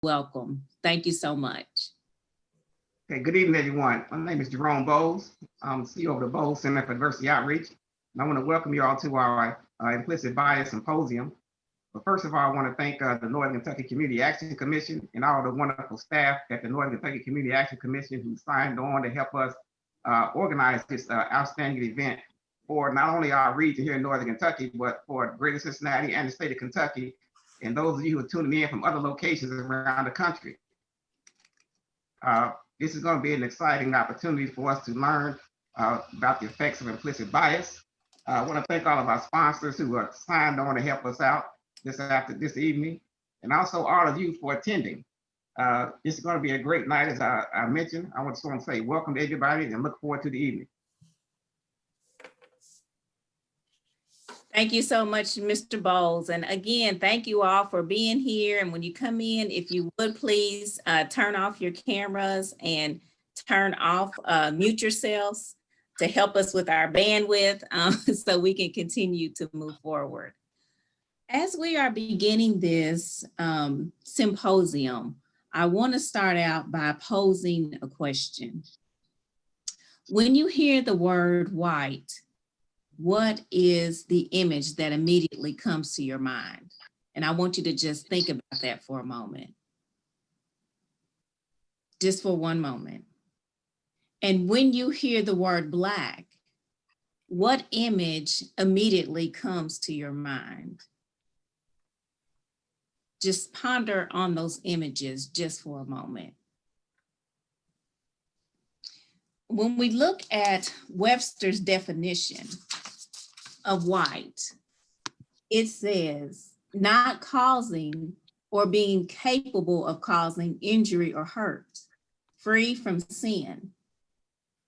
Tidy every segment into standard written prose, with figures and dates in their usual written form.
welcome. Thank you so much. Okay, good evening, everyone. My name is Jerome Bowles. I'm CEO of the Bowles Center for Diversity Outreach. And I want to welcome you all to our Implicit Bias Symposium. But first of all, I want to thank the Northern Kentucky Community Action Commission and all the wonderful staff at the Northern Kentucky Community Action Commission who signed on to help us organize this outstanding event for not only our region here in Northern Kentucky, but for Greater Cincinnati and the state of Kentucky, and those of you who are tuning in from other locations around the country. This is going to be an exciting opportunity for us to learn about the effects of implicit bias. I want to thank all of our sponsors who are signed on to help us out this evening, and also all of you for attending. This is going to be a great night, as I mentioned. I just want to say welcome to everybody and look forward to the evening. Thank you so much, Mr. Bowles. And again, thank you all for being here. And when you come in, if you would please turn off your cameras and turn off, mute yourselves to help us with our bandwidth so we can continue to move forward. As we are beginning this symposium, I want to start out by posing a question. When you hear the word white, what is the image that immediately comes to your mind? And I want you to just think about that for a moment. Just for one moment. And when you hear the word Black, what image immediately comes to your mind? Just ponder on those images just for a moment. When we look at Webster's definition of white, it says not causing or being capable of causing injury or hurt, free from sin.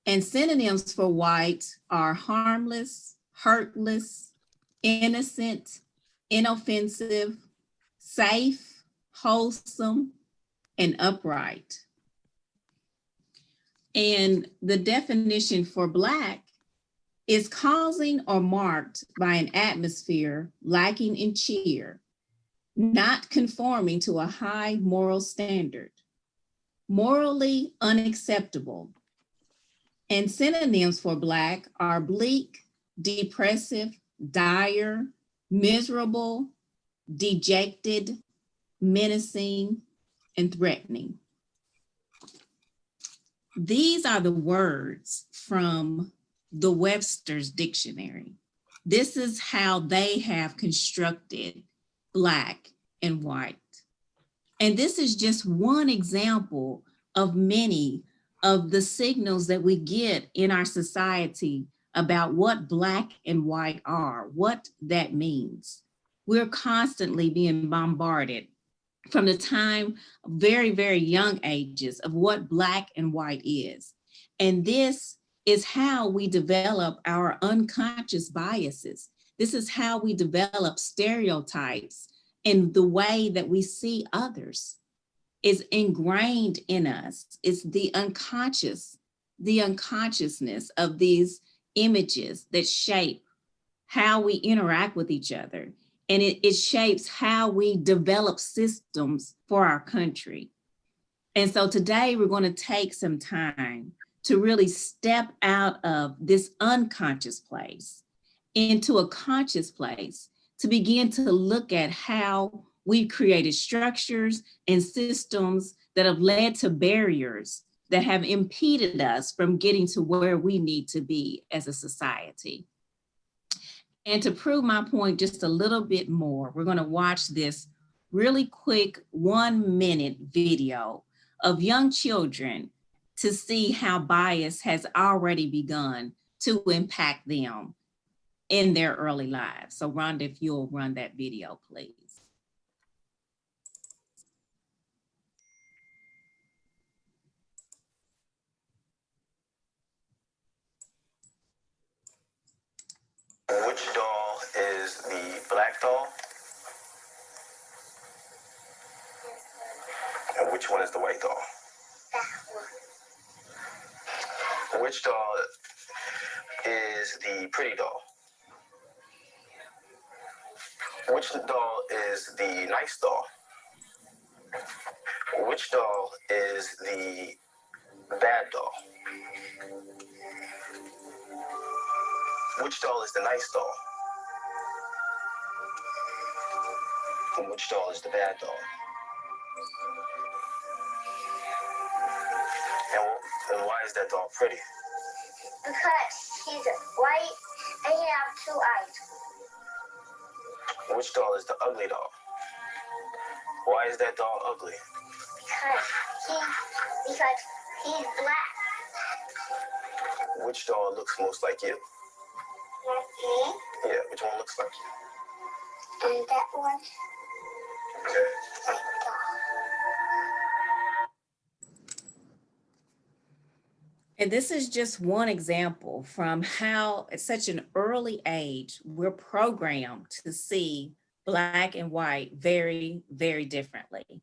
And synonyms for white are harmless, hurtless, innocent, inoffensive, safe, wholesome, and upright. And the definition for Black is causing or marked by an atmosphere lacking in cheer, not conforming to a high moral standard, morally unacceptable. And synonyms for Black are bleak, depressive, dire, miserable, dejected, menacing, and threatening. These are the words from the Webster's dictionary. This is how they have constructed Black and white. And this is just one example of many of the signals that we get in our society about what Black and white are, what that means. We're constantly being bombarded from the time of very, very young ages of what Black and white is. And this is how we develop our unconscious biases. This is how we develop stereotypes and the way that we see others is ingrained in us. It's the unconsciousness of these images that shape how we interact with each other. And it shapes how we develop systems for our country. And so today we're going to take some time to really step out of this unconscious place into a conscious place to begin to look at how we've created structures and systems that have led to barriers that have impeded us from getting to where we need to be as a society. And to prove my point just a little bit more, we're going to watch this really quick 1-minute video of young children to see how bias has already begun to impact them in their early lives. So Rhonda, if you'll run that video, please. Which doll is the Black doll? And which one is the white doll? That one. Which doll is the pretty doll? Which doll is the nice doll? Which doll is the bad doll? Which doll is the nice doll? And which doll is the bad doll? And why is that doll pretty? Because he's white and he has 2 eyes. Which doll is the ugly doll? Why is that doll ugly? Because he's black. Which doll looks most like you? Like me. Yeah, which one looks like you? And that one. Okay. That doll. And this is just one example from how at such an early age, we're programmed to see Black and white very, very differently.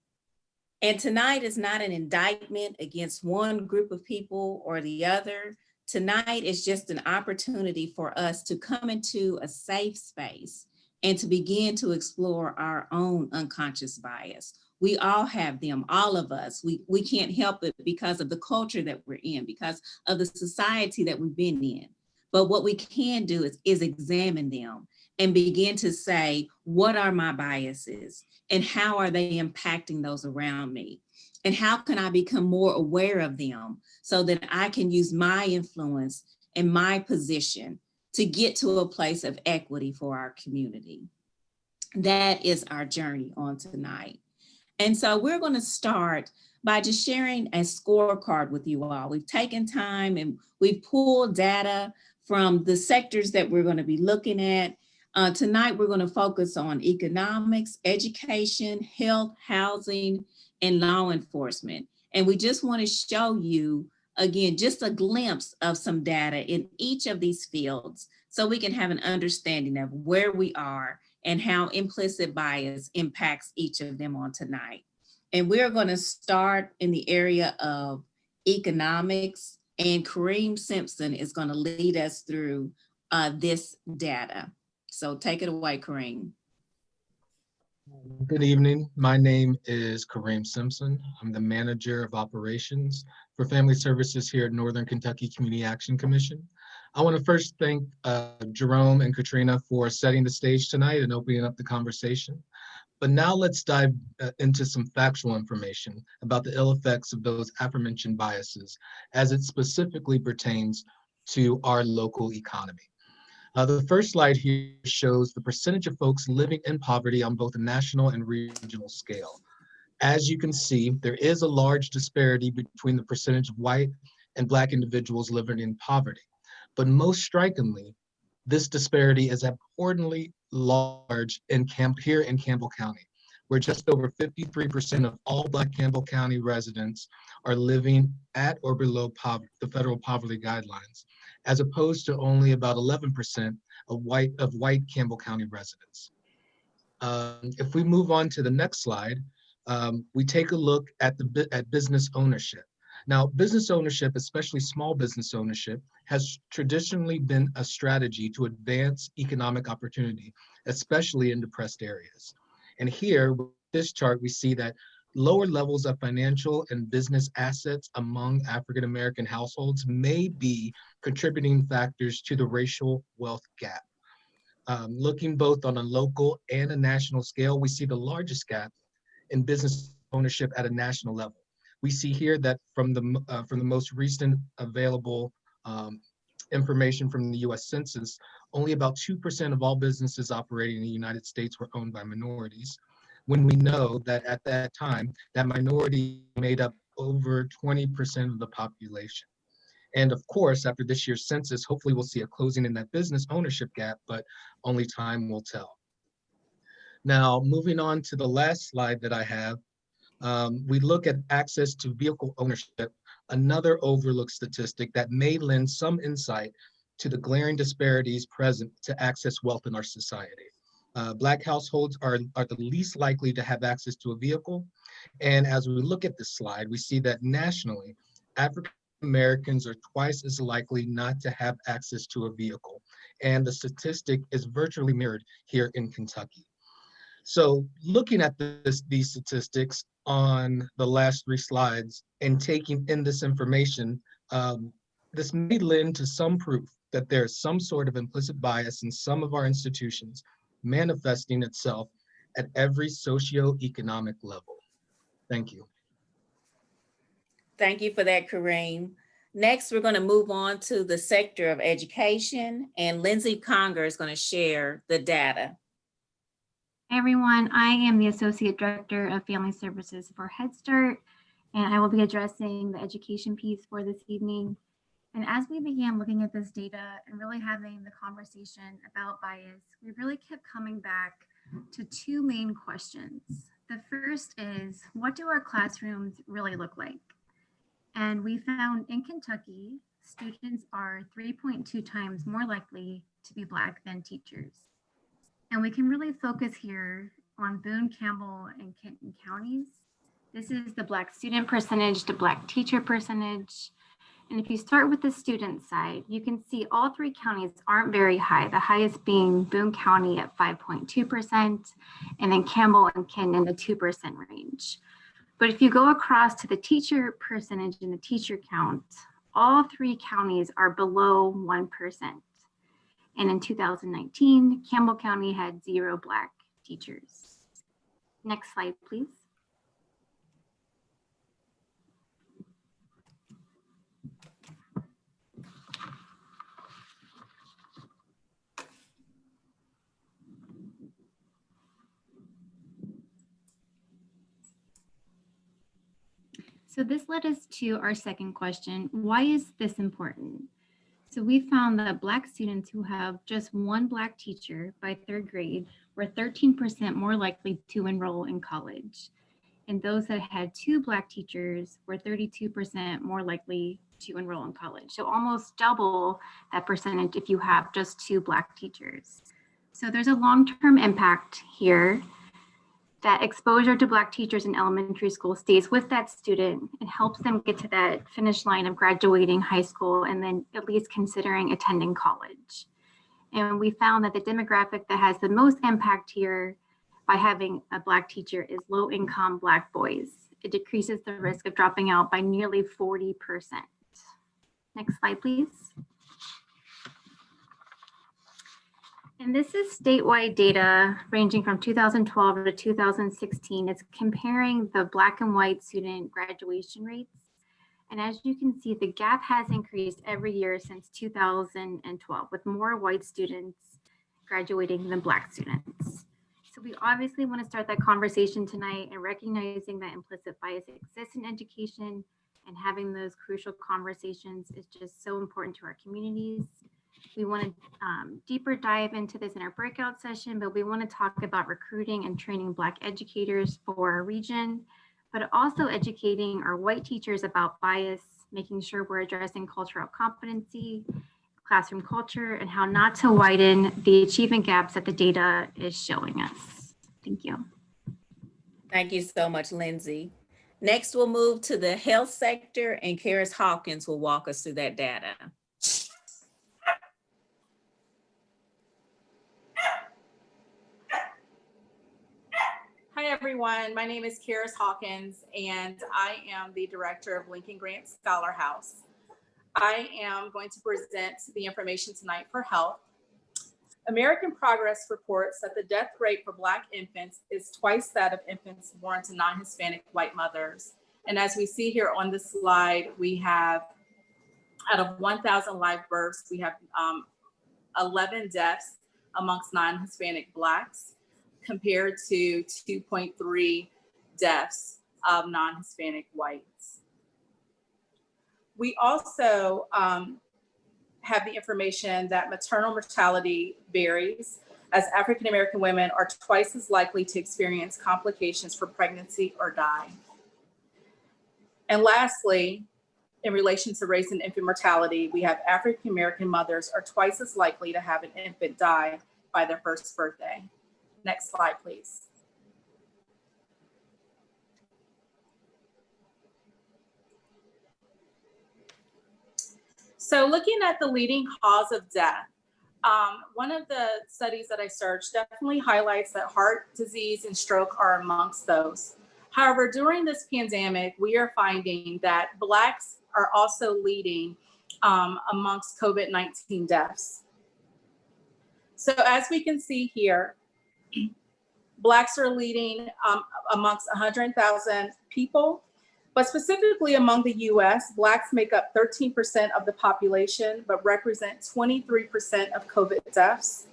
And tonight is not an indictment against one group of people or the other. Tonight is just an opportunity for us to come into a safe space and to begin to explore our own unconscious bias. We all have them, all of us. We can't help it because of the culture that we're in, because of the society that we've been in. But what we can do is examine them and begin to say, what are my biases and how are they impacting those around me? And how can I become more aware of them so that I can use my influence and my position to get to a place of equity for our community? That is our journey on tonight. And so we're going to start by just sharing a scorecard with you all. We've taken time and we've pulled data from the sectors that we're going to be looking at. Tonight, we're going to focus on economics, education, health, housing, and law enforcement. And we just want to show you, again, just a glimpse of some data in each of these fields so we can have an understanding of where we are and how implicit bias impacts each of them on tonight. And we're going to start in the area of economics, and Kareem Simpson is going to lead us through this data. So take it away, Kareem. Good evening. My name is Kareem Simpson. I'm the Manager of Operations for Family Services here at Northern Kentucky Community Action Commission. I want to first thank Jerome and Katrina for setting the stage tonight and opening up the conversation. But now let's dive into some factual information about the ill effects of those aforementioned biases as it specifically pertains to our local economy. The first slide here shows the percentage of folks living in poverty on both a national and regional scale. As you can see, there is a large disparity between the percentage of white and Black individuals living in poverty. But most strikingly, this disparity is abhorrently large here in Campbell County, where just over 53% of all Black Campbell County residents are living at or below the federal poverty guidelines, as opposed to only about 11% of white Campbell County residents. If we move on to the next slide, we take a look at business ownership. Now, business ownership, especially small business ownership, has traditionally been a strategy to advance economic opportunity, especially in depressed areas. And here, with this chart, we see that lower levels of financial and business assets among African-American households may be contributing factors to the racial wealth gap. Looking both on a local and a national scale, we see the largest gap in business ownership at a national level. We see here that from the most recent available information from the US Census, only about 2% of all businesses operating in the United States were owned by minorities, when we know that at that time, that minority made up over 20% of the population. And of course, after this year's census, hopefully we'll see a closing in that business ownership gap, but only time will tell. Now, moving on to the last slide that I have, we look at access to vehicle ownership, another overlooked statistic that may lend some insight to the glaring disparities present to access wealth in our society. Black households are the least likely to have access to a vehicle. And as we look at this slide, we see that nationally, African Americans are twice as likely not to have access to a vehicle. And the statistic is virtually mirrored here in Kentucky. So looking at these statistics on the last 3 slides and taking in this information, this may lend to some proof that there is some sort of implicit bias in some of our institutions manifesting itself at every socioeconomic level. Thank you. Thank you for that, Kareem. Next, we're going to move on to the sector of education, and Lindsay Conger is going to share the data. Hey everyone, I am the Associate Director of Family Services for Head Start, and I will be addressing the education piece for this evening. And as we began looking at this data and really having the conversation about bias, we really kept coming back to 2 main questions. The first is, what do our classrooms really look like? And we found in Kentucky, students are 3.2 times more likely to be Black than teachers. And we can really focus here on Boone, Campbell, and Kenton counties. This is the Black student percentage to Black teacher percentage. And if you start with the student side, you can see all 3 counties aren't very high, the highest being Boone County at 5.2%, and then Campbell and Kenton in the 2% range. But if you go across to the teacher percentage and the teacher count, all 3 counties are below 1%. And in 2019, Campbell County had 0 Black teachers. Next slide, please. So this led us to our second question. Why is this important? So we found that Black students who have just 1 Black teacher by 3rd grade were 13% more likely to enroll in college. And those that had 2 Black teachers were 32% more likely to enroll in college. So almost double that percentage if you have just 2 Black teachers. So there's a long-term impact here. That exposure to Black teachers in elementary school stays with that student and helps them get to that finish line of graduating high school and then at least considering attending college. And we found that the demographic that has the most impact here by having a Black teacher is low-income Black boys. It decreases the risk of dropping out by nearly 40%. Next slide, please. And this is statewide data ranging from 2012 to 2016. It's comparing the Black and white student graduation rates. And as you can see, the gap has increased every year since 2012, with more white students graduating than Black students. So we obviously want to start that conversation tonight and recognizing that implicit bias exists in education, and having those crucial conversations is just so important to our communities. We want to deeper dive into this in our breakout session, but we want to talk about recruiting and training Black educators for our region, but also educating our white teachers about bias, making sure we're addressing cultural competency, classroom culture, and how not to widen the achievement gaps that the data is showing us. Thank you. Thank you so much, Lindsay. Next, we'll move to the health sector, and Karis Hawkins will walk us through that data. Hi, everyone. My name is Karis Hawkins, and I am the director of Lincoln Grant Scholar House. I am going to present the information tonight for health. American Progress reports that the death rate for Black infants is twice that of infants born to non-Hispanic white mothers. And as we see here on the slide, we have, out of 1,000 live births, we have 11 deaths amongst non-Hispanic Blacks, compared to 2.3 deaths of non-Hispanic whites. We also have the information that maternal mortality varies, as African-American women are twice as likely to experience complications for pregnancy or die. And lastly, in relation to race and infant mortality, we have African-American mothers are twice as likely to have an infant die by their first birthday. Next slide, please. So looking at the leading cause of death, One of the studies that I searched definitely highlights that heart disease and stroke are amongst those. However, during this pandemic, we are finding that Blacks are also leading amongst COVID-19 deaths. So as we can see here, Blacks are leading amongst 100,000 people, but specifically among the US, Blacks make up 13% of the population, but represent 23% of COVID deaths.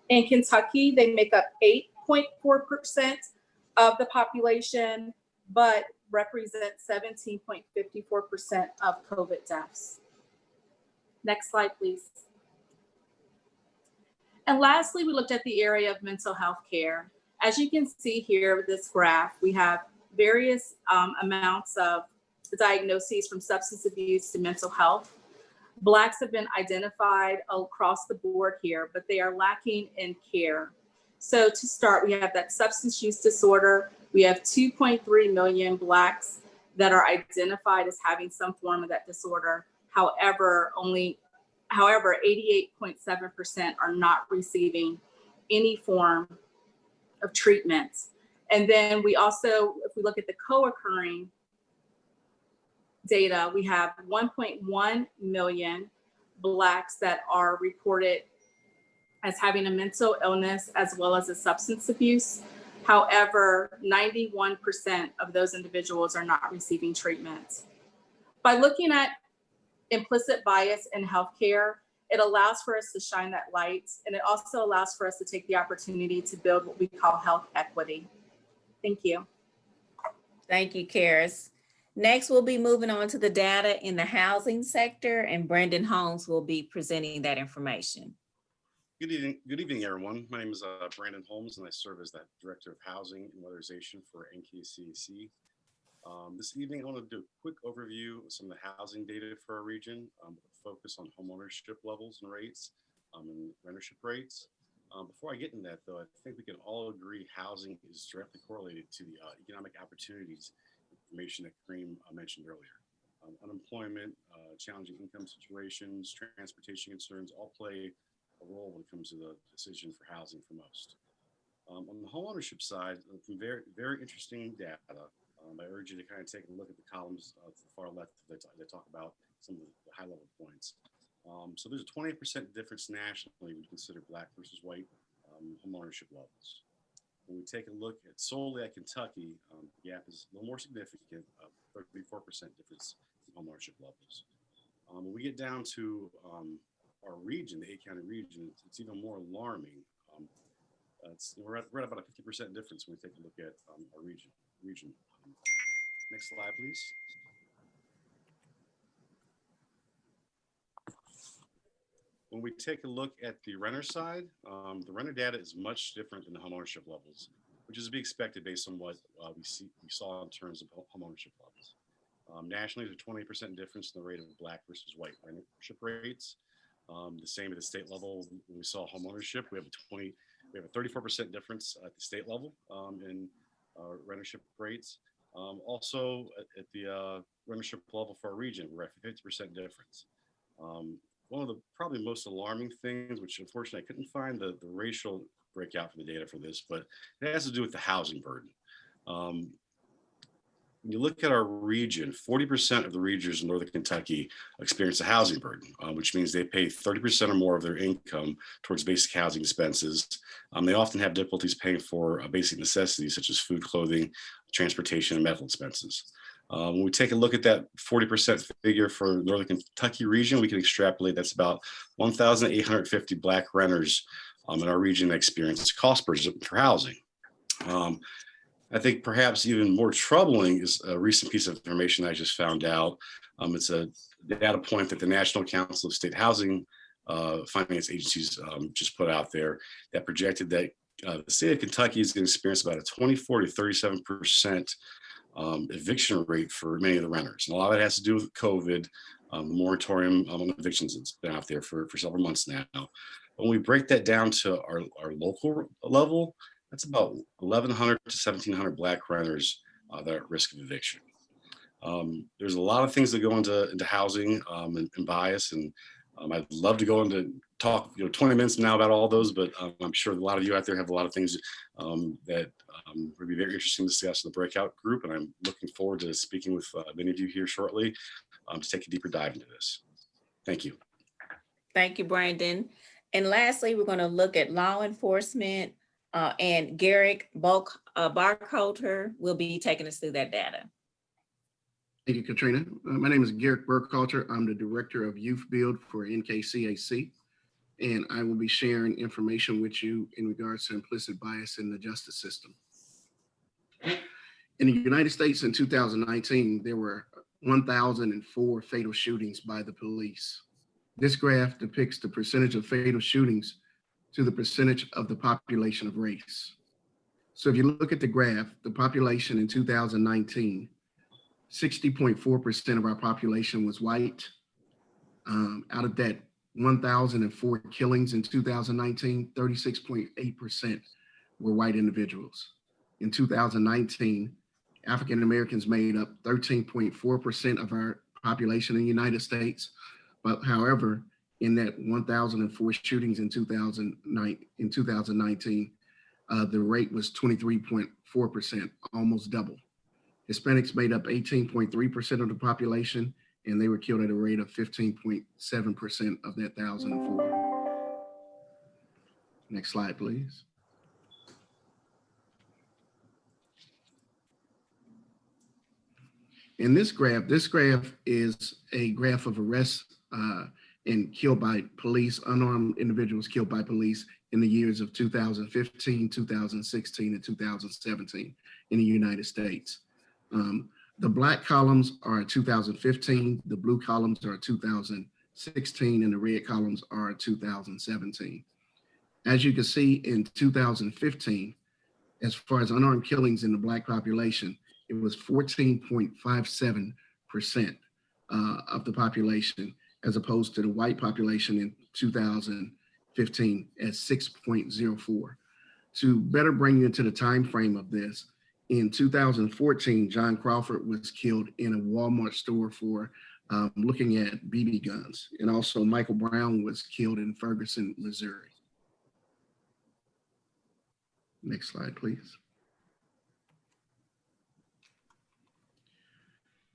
In Kentucky, they make up 8.4% of the population, but represent 17.54% of COVID deaths. Next slide, please. And lastly, we looked at the area of mental health care. As you can see here with this graph, we have various amounts of diagnoses from substance abuse to mental health. Blacks have been identified across the board here, but they are lacking in care. So to start, we have that substance use disorder. We have 2.3 million Blacks that are identified as having some form of that disorder. However, 88.7% are not receiving any form of treatment. And then we also, if we look at the co-occurring data, we have 1.1 million Blacks that are reported as having a mental illness as well as a substance abuse. However, 91% of those individuals are not receiving treatment. By looking at implicit bias in healthcare, it allows for us to shine that light, and it also allows for us to take the opportunity to build what we call health equity. Thank you. Thank you, Karis. Next, we'll be moving on to the data in the housing sector, and Brandon Holmes will be presenting that information. Good evening, everyone. My name is Brandon Holmes, and I serve as the Director of Housing and Weatherization for NKCAC. This evening, I want to do a quick overview of some of the housing data for our region, with a focus on homeownership levels and rates and rentership rates. Before I get into that, though, I think we can all agree housing is directly correlated to the economic opportunities information that Kareem mentioned earlier. Unemployment, challenging income situations, transportation concerns all play a role when it comes to the decision for housing for most. On the homeownership side, some very interesting data. I urge you to kind of take a look at the columns to the far left that talk about some of the high level points. So there's a 28% difference nationally when you consider Black versus white homeownership levels. When we take a look at solely at Kentucky, the gap is a little more significant, 34% difference in homeownership levels. When we get down to our region, the 8-county region, it's even more alarming. We're at about a 50% difference when we take a look at our region. Next slide, please. When we take a look at the renter side, the renter data is much different than the homeownership levels, which is to be expected based on what we saw in terms of homeownership levels. Nationally, there's a 20% difference in the rate of Black versus white rentership rates. The same at the state level. When we saw homeownership, we have a 34% difference at the state level in rentership rates. Also at the rentership level for our region, we're at 50% difference. One of the probably most alarming things, which unfortunately I couldn't find the racial breakout for the data for this, but it has to do with the housing burden. When you look at our region, 40% of the regions in Northern Kentucky experience a housing burden, which means they pay 30% or more of their income towards basic housing expenses. They often have difficulties paying for basic necessities such as food, clothing, transportation, and medical expenses. When we take a look at that 40% figure for Northern Kentucky region, we can extrapolate that's about 1,850 Black renters in our region that experience cost burden for housing. I think perhaps even more troubling is a recent piece of information I just found out. It's a data point that the National Council of State Housing Finance Agencies just put out there that projected that the state of Kentucky is going to experience about a 24 to 37% eviction rate for many of the renters. And a lot of it has to do with COVID, the moratorium on evictions that's been out there for several months now. When we break that down to our local level, that's about 1,100 to 1,700 Black renters that are at risk of eviction. There's a lot of things that go into housing and bias, and I'd love to go into talk 20 minutes now about all those, but I'm sure a lot of you out there have a lot of things that would be very interesting to discuss in the breakout group. And I'm looking forward to speaking with many of you here shortly to take a deeper dive into this. Thank you. Thank you, Brandon. And lastly, we're going to look at law enforcement and Garrick Burkholter will be taking us through that data. Thank you, Katrina. My name is Garrick Burkholter. I'm the Director of Youth Build for NKCAC, and I will be sharing information with you in regards to implicit bias in the justice system. In the United States in 2019, there were 1,004 fatal shootings by the police. This graph depicts the percentage of fatal shootings to the percentage of the population of race. So if you look at the graph, the population in 2019, 60.4% of our population was white. Out of that 1,004 killings in 2019, 36.8% were white individuals. In 2019, African Americans made up 13.4% of our population in the United States. But however, in that 1,004 shootings in 2019, the rate was 23.4%, almost double. Hispanics made up 18.3% of the population, and they were killed at a rate of 15.7% of that 1,004. Next slide, please. In this graph is a graph of arrests and killed by police, unarmed individuals killed by police in the years of 2015, 2016, and 2017 in the United States. The black columns are 2015, the blue columns are 2016, and the red columns are 2017. As you can see in 2015, as far as unarmed killings in the black population, it was 14.57% of the population, as opposed to the white population in 2015 at 6.04. To better bring you into the time frame of this, in 2014, John Crawford was killed in a Walmart store for looking at BB guns. And also Michael Brown was killed in Ferguson, Missouri. Next slide, please.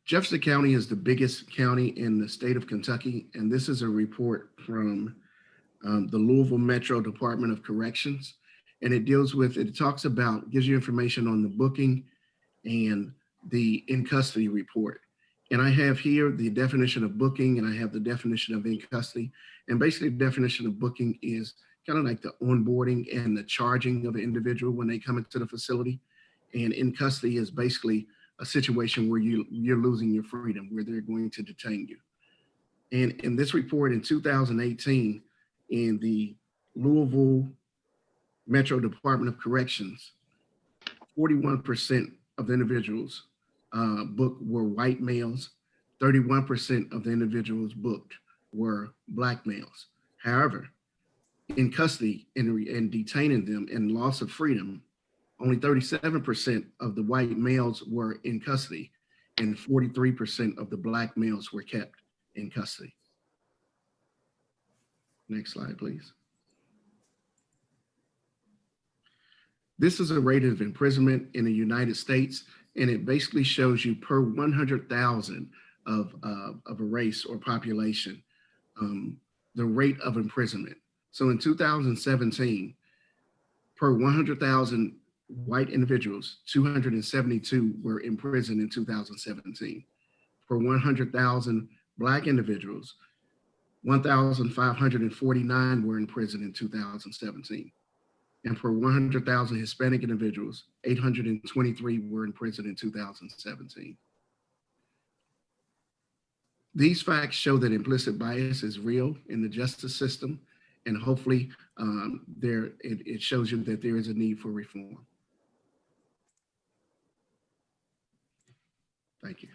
Jefferson County is the biggest county in the state of Kentucky, and this is a report from the Louisville Metro Department of Corrections. And it talks about, gives you information on the booking and the in custody report. And I have here the definition of booking, and I have the definition of in custody. And basically the definition of booking is kind of like the onboarding and the charging of an individual when they come into the facility. And in custody is basically a situation where you're losing your freedom, where they're going to detain you. And in this report in 2018, in the Louisville Metro Department of Corrections, 41% of the individuals booked were white males, 31% of the individuals booked were black males. However, in custody and detaining them and loss of freedom, only 37% of the white males were in custody and 43% of the black males were kept in custody. Next slide, please. This is a rate of imprisonment in the United States, and it basically shows you per 100,000 of a race or population, the rate of imprisonment. So in 2017, per 100,000 white individuals, 272 were in prison in 2017. Per 100,000 black individuals, 1,549 were in prison in 2017. And for 100,000 Hispanic individuals, 823 were in prison in 2017. These facts show that implicit bias is real in the justice system, and hopefully it shows you that there is a need for reform. Thank you.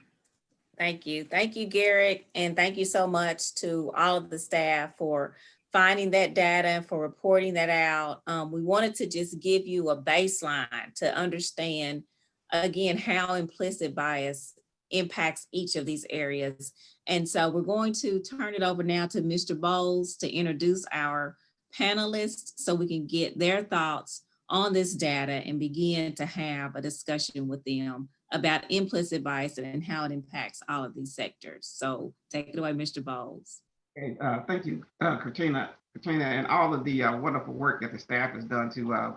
Thank you. Thank you, Garrick. And thank you so much to all of the staff for finding that data and for reporting that out. We wanted to just give you a baseline to understand, again, how implicit bias impacts each of these areas. And so we're going to turn it over now to Mr. Bowles to introduce our panelists so we can get their thoughts on this data and begin to have a discussion with them about implicit bias and how it impacts all of these sectors. So take it away, Mr. Bowles. Okay, thank you, Katrina, and all of the wonderful work that the staff has done to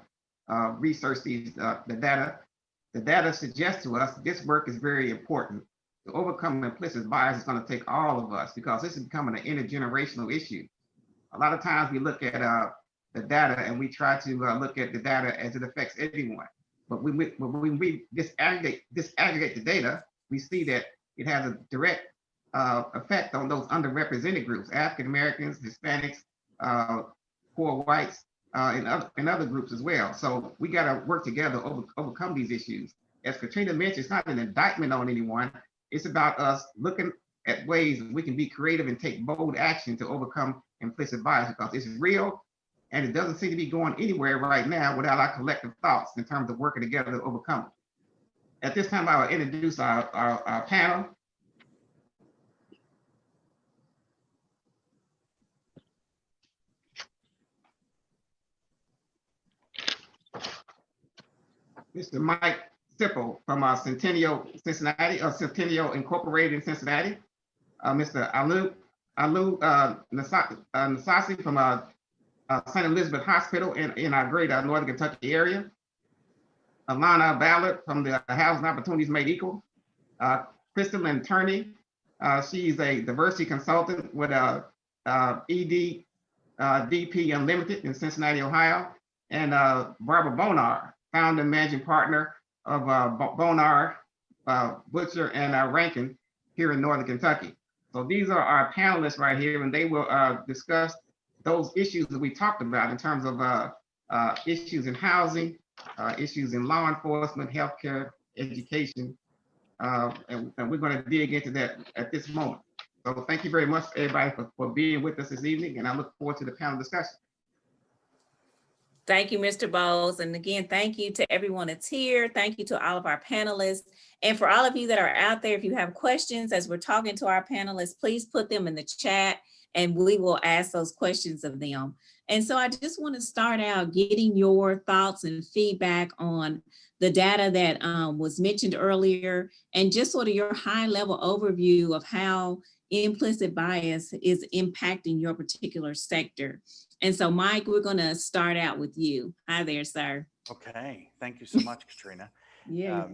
research the data. The data suggests to us this work is very important. To overcome implicit bias is going to take all of us because this is becoming an intergenerational issue. A lot of times we look at the data and we try to look at the data as it affects everyone. But when we disaggregate the data, we see that it has a direct effect on those underrepresented groups, African Americans, Hispanics, poor whites, and other groups as well. So we got to work together to overcome these issues. As Katrina mentioned, it's not an indictment on anyone. It's about us looking at ways we can be creative and take bold action to overcome implicit bias because it's real and it doesn't seem to be going anywhere right now without our collective thoughts in terms of working together to overcome it. At this time, I will introduce our panel. Mr. Mike Sipple from Centennial, Cincinnati, or Centennial Incorporated in Cincinnati. Mr. Alu Nasasi from St. Elizabeth Hospital in our great Northern Kentucky area. Alana Ballard from the Housing Opportunities Made Equal. Crystalline Turney, she's a diversity consultant with DP Unlimited in Cincinnati, Ohio. And Barbara Bonar, founder and managing partner of Bonar, Butcher, and Rankin here in Northern Kentucky. So these are our panelists right here, and they will discuss those issues that we talked about in terms of issues in housing, issues in law enforcement, healthcare, education, and we're going to dig into that at this moment. So thank you very much, everybody, for being with us this evening, and I look forward to the panel discussion. Thank you, Mr. Bowles. And again, thank you to everyone that's here. Thank you to all of our panelists. And for all of you that are out there, if you have questions as we're talking to our panelists, please put them in the chat and we will ask those questions of them. And so I just want to start out getting your thoughts and feedback on the data that was mentioned earlier and just sort of your high level overview of how implicit bias is impacting your particular sector. And so, Mike, we're going to start out with you. Hi there, sir. Okay. Thank you so much, Katrina. Yeah.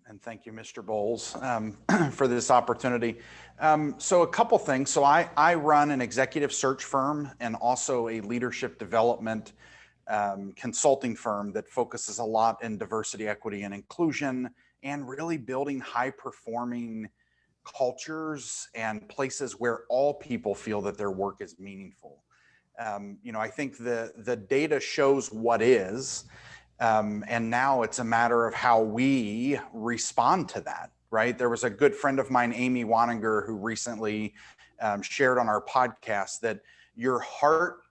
And thank you, Mr. Bowles, for this opportunity. So a couple things. So I run an executive search firm and also a leadership development consulting firm that focuses a lot in diversity, equity, and inclusion, and really building high-performing cultures and places where all people feel that their work is meaningful. I think the data shows what is, and now it's a matter of how we respond to that, right? There was a good friend of mine, Amy Waninger, who recently shared on our podcast that your heart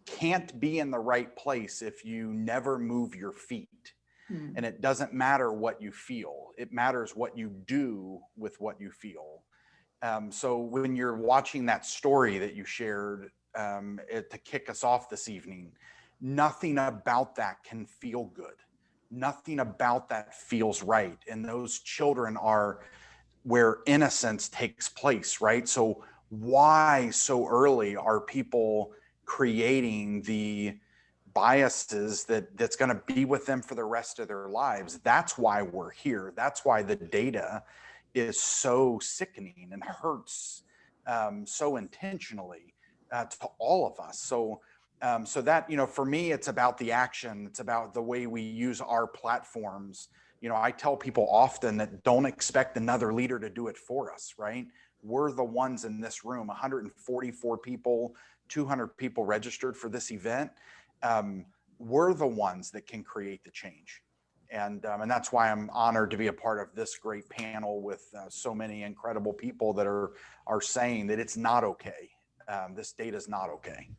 can't be in the right place if you never move your feet. And it doesn't matter what you feel. It matters what you do with what you feel. So when you're watching that story that you shared to kick us off this evening, nothing about that can feel good. Nothing about that feels right. And those children are where innocence takes place, right? So why so early are people creating the biases that's going to be with them for the rest of their lives? That's why we're here. That's why the data is so sickening and hurts so intentionally to all of us. So that, for me, it's about the action. It's about the way we use our platforms. I tell people often that don't expect another leader to do it for us, right? We're the ones in this room, 144 people, 200 people registered for this event. We're the ones that can create the change. And that's why I'm honored to be a part of this great panel with so many incredible people that are saying that it's not okay. This data is not okay.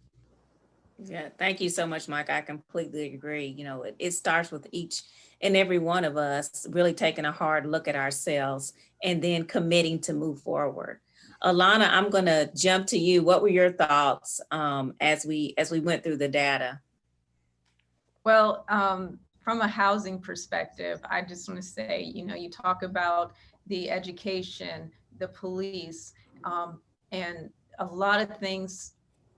Yeah, thank you so much, Mike. I completely agree. You know, it starts with each and every one of us really taking a hard look at ourselves and then committing to move forward. Alana, I'm going to jump to you. What were your thoughts as we went through the data? Well, from a housing perspective, I just want to say, you know, you talk about the education, the police, and a lot of things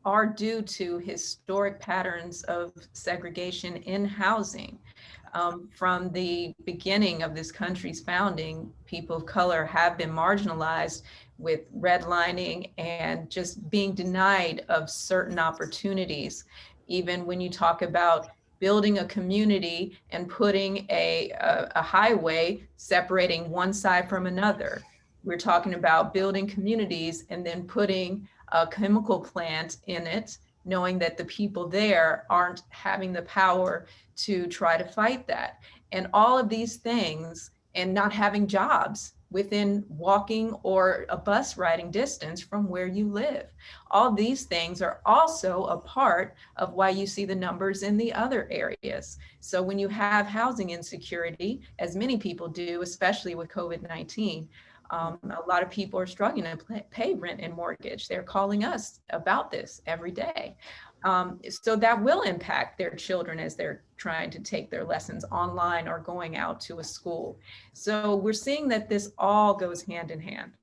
are due to historic patterns of segregation in housing. From the beginning of this country's founding, people of color have been marginalized with redlining and just being denied of certain opportunities. Even when you talk about building a community and putting a highway separating one side from another. We're talking about building communities and then putting a chemical plant in it, knowing that the people there aren't having the power to try to fight that. And all of these things, and not having jobs within walking or a bus riding distance from where you live. All these things are also a part of why you see the numbers in the other areas. So when you have housing insecurity, as many people do, especially with COVID-19, a lot of people are struggling to pay rent and mortgage. They're calling us about this every day. So that will impact their children as they're trying to take their lessons online or going out to a school. So we're seeing that this all goes hand in hand.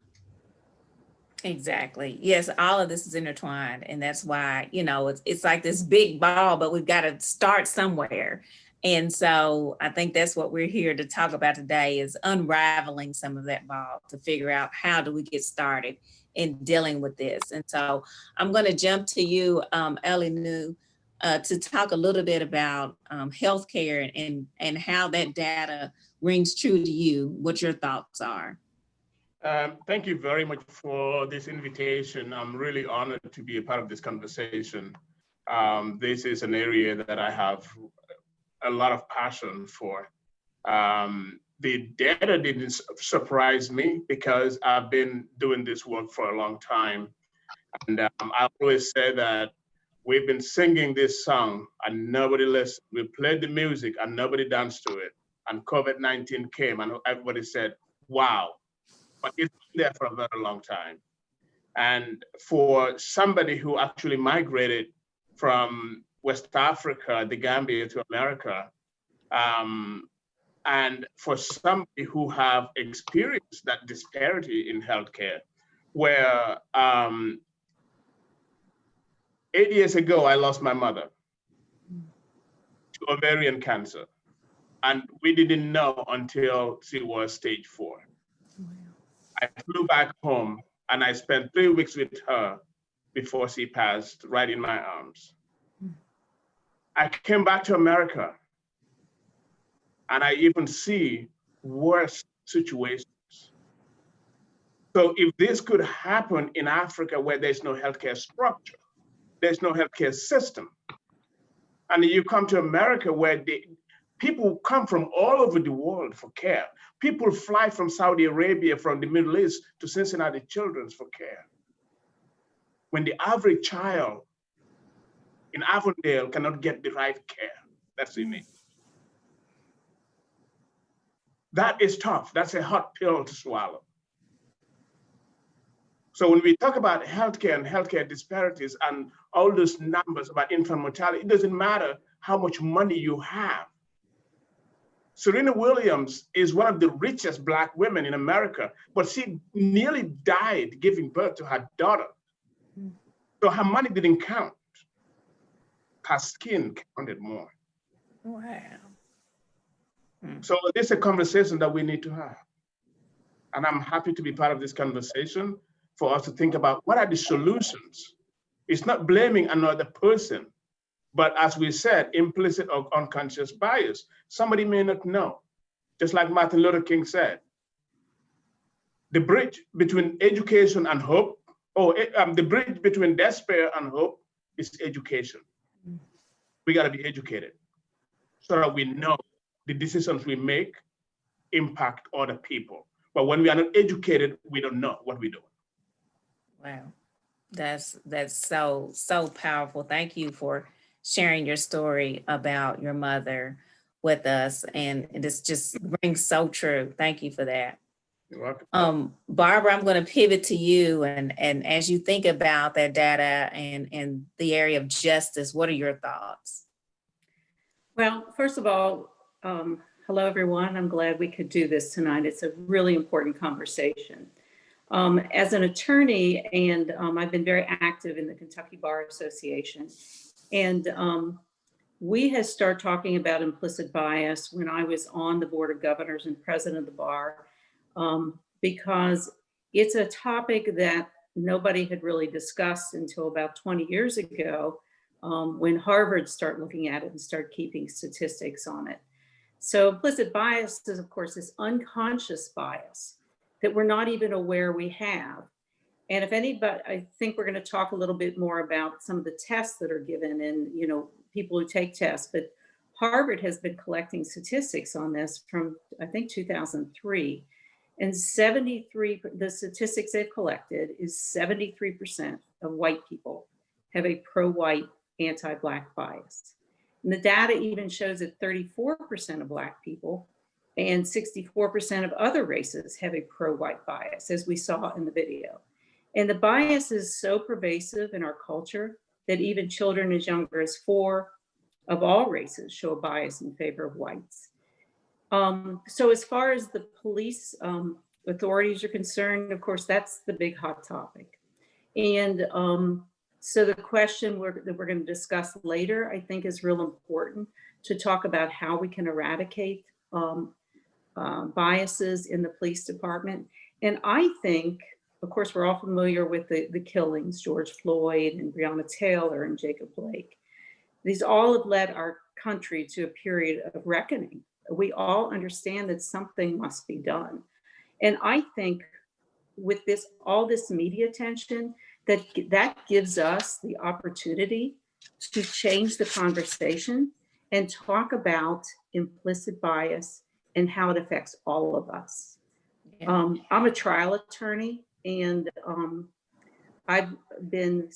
Exactly. Yes, all of this is intertwined. And that's why, you know, it's like this big ball, but we've got to start somewhere. And so I think that's what we're here to talk about today, is unraveling some of that ball to figure out how do we get started in dealing with this. And so I'm going to jump to you, Elinu, to talk a little bit about healthcare and how that data rings true to you, what your thoughts are. Thank you very much for this invitation. I'm really honored to be a part of this conversation. This is an area that I have a lot of passion for. The data didn't surprise me because I've been doing this work for a long time. And I always say that we've been singing this song and nobody listened. We played the music and nobody danced to it. And COVID-19 came and everybody said, wow. But it's been there for a very long time. And for somebody who actually migrated from West Africa, the Gambia, to America, and for somebody who have experienced that disparity in healthcare, where 8 years ago, I lost my mother to ovarian cancer. And we didn't know until she was stage 4. I flew back home and I spent 3 weeks with her before she passed, right in my arms. I came back to America and I even see worse situations. So if this could happen in Africa where there's no healthcare structure, there's no healthcare system, and you come to America where people come from all over the world for care. People fly from Saudi Arabia, from the Middle East to Cincinnati Children's for care. When the average child in Avondale cannot get the right care, that's what it means. That is tough. That's a hot pill to swallow. So when we talk about healthcare and healthcare disparities and all those numbers about infant mortality, it doesn't matter how much money you have. Serena Williams is one of the richest Black women in America, but she nearly died giving birth to her daughter. So her money didn't count. Her skin counted more. Wow. So this is a conversation that we need to have. And I'm happy to be part of this conversation for us to think about what are the solutions. It's not blaming another person, but as we said, implicit or unconscious bias. Somebody may not know. Just like Martin Luther King said, the bridge between education and hope, or the bridge between despair and hope is education. We gotta be educated so that we know the decisions we make impact other people. But when we are not educated, we don't know what we're doing. Wow, that's so powerful. Thank you for sharing your story about your mother with us. And this just rings so true. Thank you for that. You're welcome. Barbara, I'm going to pivot to you. And as you think about that data and the area of justice, what are your thoughts? Well, first of all, hello, everyone. I'm glad we could do this tonight. It's a really important conversation. As an attorney, and I've been very active in the Kentucky Bar Association, and we had started talking about implicit bias when I was on the Board of Governors and president of the bar, because it's a topic that nobody had really discussed until about 20 years ago, when Harvard started looking at it and started keeping statistics on it. So implicit bias is, of course, this unconscious bias that we're not even aware we have. And if anybody, I think we're going to talk a little bit more about some of the tests that are given and, you know, people who take tests, but Harvard has been collecting statistics on this from, I think, 2003. And the statistics they've collected is 73% of white people have a pro-white anti-Black bias. And the data even shows that 34% of Black people and 64% of other races have a pro-white bias, as we saw in the video. And the bias is so pervasive in our culture that even children as younger as 4 of all races show a bias in favor of whites. So as far as the police authorities are concerned, of course, that's the big hot topic. And so the question that we're going to discuss later, I think, is real important to talk about how we can eradicate biases in the police department. And I think, of course, we're all familiar with the killings, George Floyd and Breonna Taylor and Jacob Blake. These all have led our country to a period of reckoning. We all understand that something must be done. And I think with all this media attention, that gives us the opportunity to change the conversation and talk about implicit bias and how it affects all of us. Yeah. I'm a trial attorney, and I've been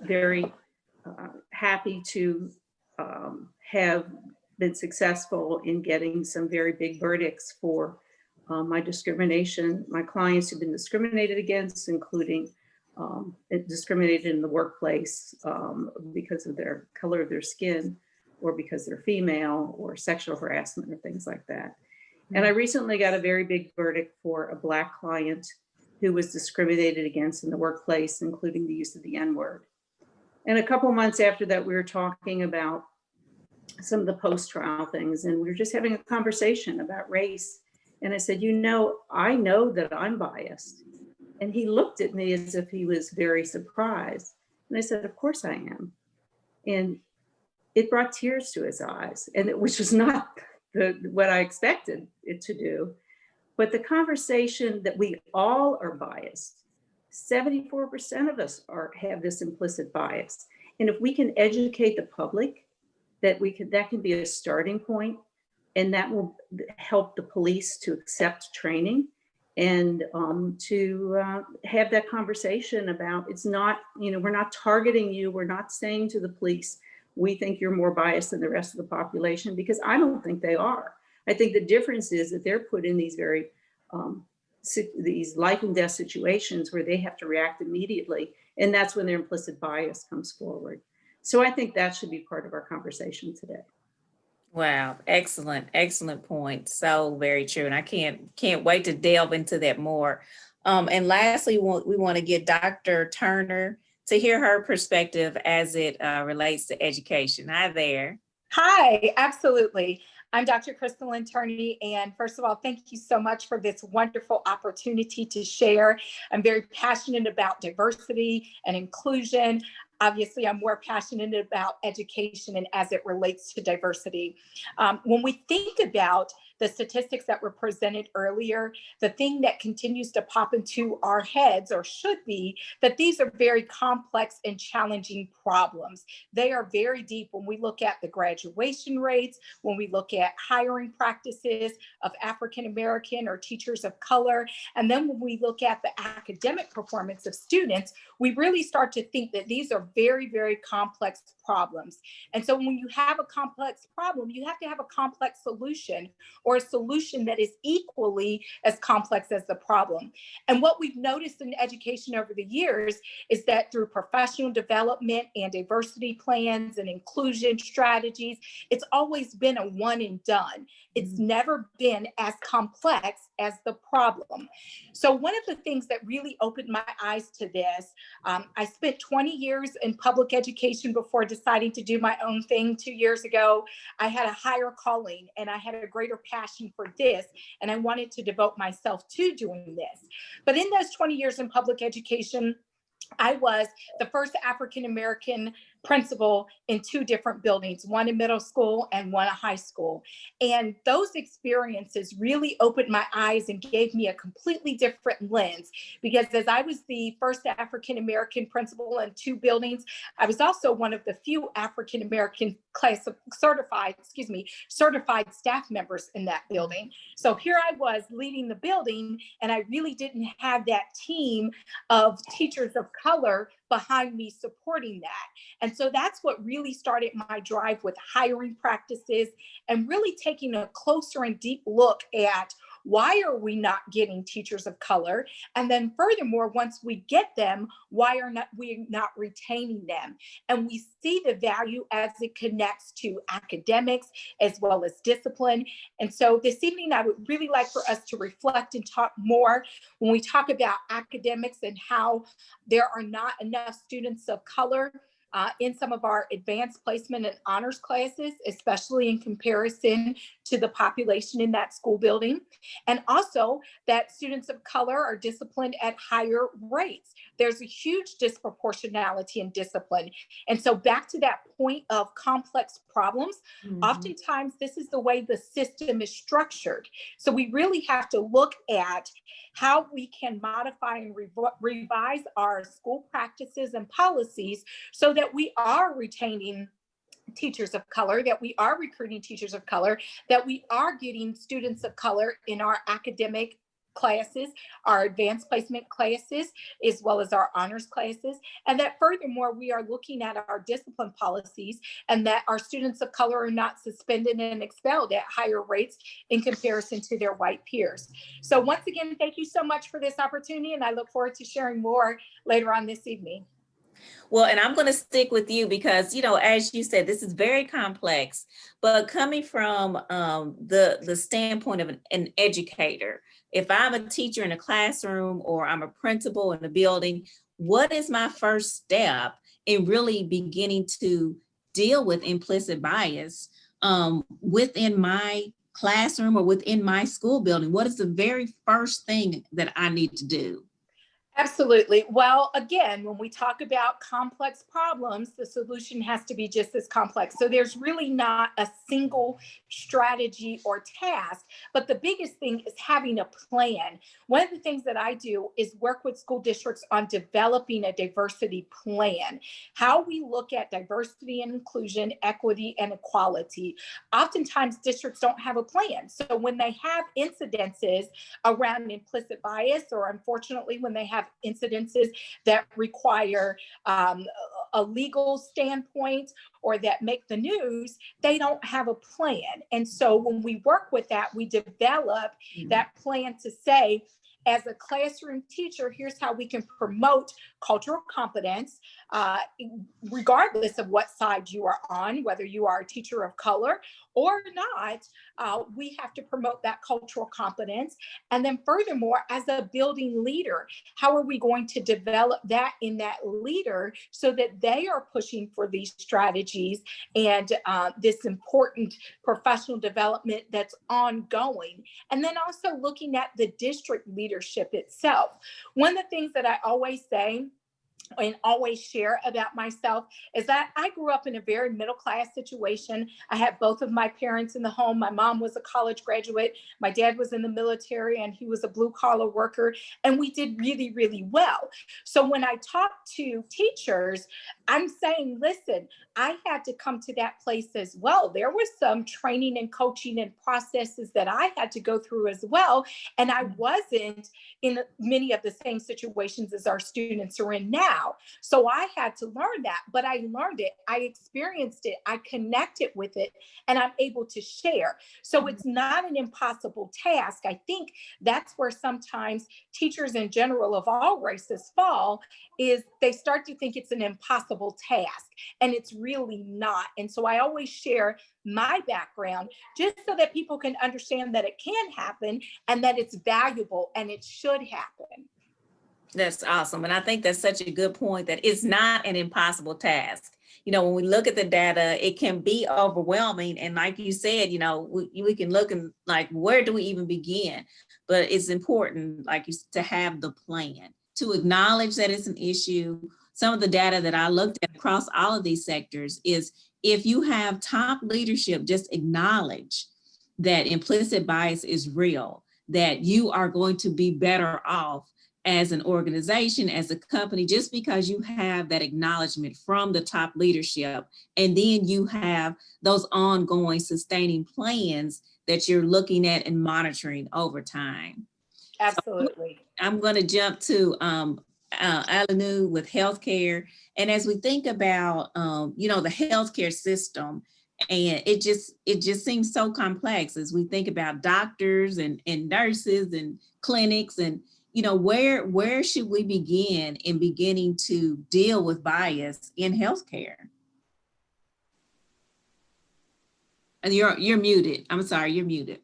very happy to have been successful in getting some very big verdicts for my clients who've been discriminated against, including discriminated in the workplace because of their color of their skin, or because they're female, or sexual harassment, or things like that. And I recently got a very big verdict for a Black client who was discriminated against in the workplace, including the use of the N-word. And a couple months after that, we were talking about some of the post-trial things, and we were just having a conversation about race. And I said, I know that I'm biased. And he looked at me as if he was very surprised. And I said, of course I am. And it brought tears to his eyes, which was not what I expected it to do. But the conversation that we all are biased, 74% of us have this implicit bias. And if we can educate the public, that can be a starting point, and that will help the police to accept training and to have that conversation about, it's not, we're not targeting you. We're not saying to the police, we think you're more biased than the rest of the population, because I don't think they are. I think the difference is that they're put in these very, these life and death situations where they have to react immediately. And that's when their implicit bias comes forward. So I think that should be part of our conversation today. Wow, excellent point. So very true. And I can't wait to delve into that more. And lastly, we want to get Dr. Turner to hear her perspective as it relates to education. Hi there. Hi, absolutely. I'm Dr. Crystalline Turney, and first of all, thank you so much for this wonderful opportunity to share. I'm very passionate about diversity and inclusion. Obviously, I'm more passionate about education and as it relates to diversity. When we think about the statistics that were presented earlier, the thing that continues to pop into our heads, or should be, that these are very complex and challenging problems. They are very deep when we look at the graduation rates, when we look at hiring practices of African American or teachers of color, and then when we look at the academic performance of students, we really start to think that these are very, very complex problems. And so when you have a complex problem, you have to have a complex solution, or a solution that is equally as complex as the problem. And what we've noticed in education over the years is that through professional development and diversity plans and inclusion strategies, it's always been a one and done. It's never been as complex as the problem. So one of the things that really opened my eyes to this, I spent 20 years in public education before deciding to do my own thing 2 years ago. I had a higher calling and I had a greater passion for this, and I wanted to devote myself to doing this. But in those 20 years in public education, I was the first African American principal in 2 different buildings, one in middle school and one at high school. And those experiences really opened my eyes and gave me a completely different lens, because as I was the first African American principal in 2 buildings, I was also one of the few African American certified staff members in that building. So here I was leading the building, and I really didn't have that team of teachers of color behind me supporting that. And so that's what really started my drive with hiring practices and really taking a closer and deep look at why are we not getting teachers of color? And then furthermore, once we get them, why are we not retaining them? And we see the value as it connects to academics as well as discipline. And so this evening, I would really like for us to reflect and talk more when we talk about academics and how there are not enough students of color in some of our advanced placement and honors classes, especially in comparison to the population in that school building. And also that students of color are disciplined at higher rates. There's a huge disproportionality in discipline. And so back to that point of complex problems, oftentimes this is the way the system is structured. So we really have to look at how we can modify and revise our school practices and policies so that we are retaining teachers of color, that we are recruiting teachers of color, that we are getting students of color in our academic classes, our advanced placement classes, as well as our honors classes. And that furthermore, we are looking at our discipline policies and that our students of color are not suspended and expelled at higher rates in comparison to their white peers. So once again, thank you so much for this opportunity, and I look forward to sharing more later on this evening. Well, and I'm going to stick with you because, you know, as you said, this is very complex, but coming from the standpoint of an educator, if I'm a teacher in a classroom or I'm a principal in a building, what is my first step in really beginning to deal with implicit bias within my classroom or within my school building? What is the very first thing that I need to do? Absolutely. Well, again, when we talk about complex problems, the solution has to be just as complex. So there's really not a single strategy or task, but the biggest thing is having a plan. One of the things that I do is work with school districts on developing a diversity plan, how we look at diversity and inclusion, equity and equality. Oftentimes districts don't have a plan. So when they have incidences around implicit bias, or unfortunately, when they have incidences that require a legal standpoint or that make the news, they don't have a plan. And so when we work with that, we develop that plan to say, as a classroom teacher, here's how we can promote cultural competence, regardless of what side you are on, whether you are a teacher of color or not, we have to promote that cultural competence. And then furthermore, as a building leader, how are we going to develop that in that leader so that they are pushing for these strategies and this important professional development that's ongoing? And then also looking at the district leadership itself. One of the things that I always say and always share about myself is that I grew up in a very middle-class situation. I had both of my parents in the home. My mom was a college graduate. My dad was in the military and he was a blue-collar worker. And we did really, really well. So when I talk to teachers, I'm saying, listen, I had to come to that place as well. There was some training and coaching and processes that I had to go through as well. And I wasn't in many of the same situations as our students are in now. So I had to learn that, but I learned it. I experienced it. I connected with it, and I'm able to share. So it's not an impossible task. I think that's where sometimes teachers in general of all races fall, is they start to think it's an impossible task, and it's really not. And so I always share my background just so that people can understand that it can happen and that it's valuable and it should happen. That's awesome. And I think that's such a good point, that it's not an impossible task. You know, when we look at the data, it can be overwhelming. And like you said, you know, we can look and like, where do we even begin? But it's important, like you to have the plan, to acknowledge that it's an issue. Some of the data that I looked at across all of these sectors is, if you have top leadership, just acknowledge that implicit bias is real, that you are going to be better off as an organization, as a company, just because you have that acknowledgement from the top leadership. And then you have those ongoing sustaining plans that you're looking at and monitoring over time. Absolutely. So I'm going to jump to Alanu with healthcare. And as we think about, you know, the healthcare system, and it just seems so complex as we think about doctors and nurses and clinics, and you know, where should we begin in beginning to deal with bias in healthcare? And you're muted. I'm sorry, you're muted.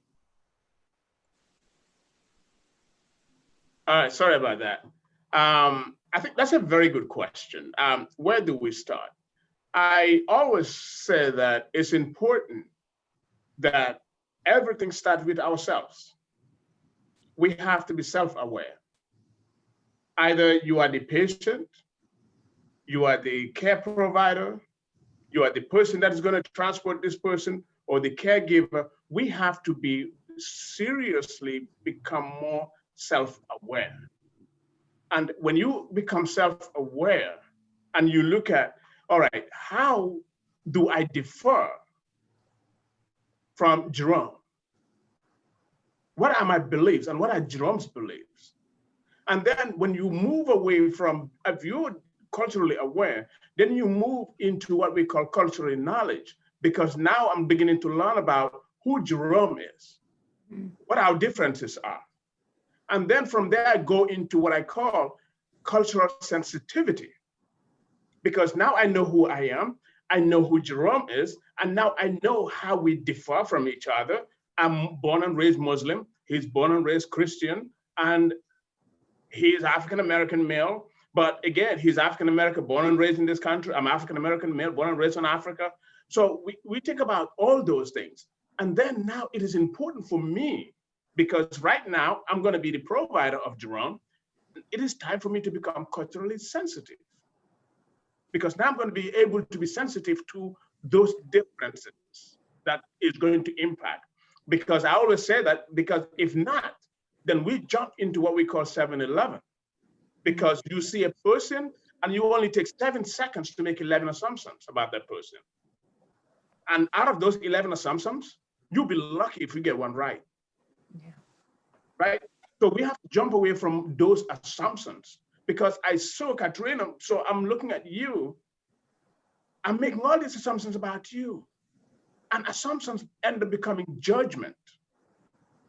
All right, sorry about that. I think that's a very good question. Where do we start? I always say that it's important that everything starts with ourselves. We have to be self-aware. Either you are the patient, you are the care provider, you are the person that is going to transport this person, or the caregiver. We have to be seriously become more self-aware. And when you become self-aware and you look at, all right, how do I differ from Jerome? What are my beliefs and what are Jerome's beliefs? And then when you move away from, if you're culturally aware, then you move into what we call cultural knowledge, because now I'm beginning to learn about who Jerome is, what our differences are. And then from there, I go into what I call cultural sensitivity, because now I know who I am, I know who Jerome is, and now I know how we differ from each other. I'm born and raised Muslim, he's born and raised Christian, and he's African-American male, but again, he's African-American, born and raised in this country. I'm African-American male, born and raised in Africa. So we think about all those things. And then now it is important for me, because right now I'm going to be the provider of Jerome. It is time for me to become culturally sensitive, because now I'm going to be able to be sensitive to those differences that is going to impact. Because I always say that, because if not, then we jump into what we call 7-Eleven, because you see a person and you only take 7 seconds to make 11 assumptions about that person. And out of those 11 assumptions, you'll be lucky if you get one right. Yeah. Right? So we have to jump away from those assumptions, because I saw Katrina, so I'm looking at you, I'm making all these assumptions about you. And assumptions end up becoming judgment.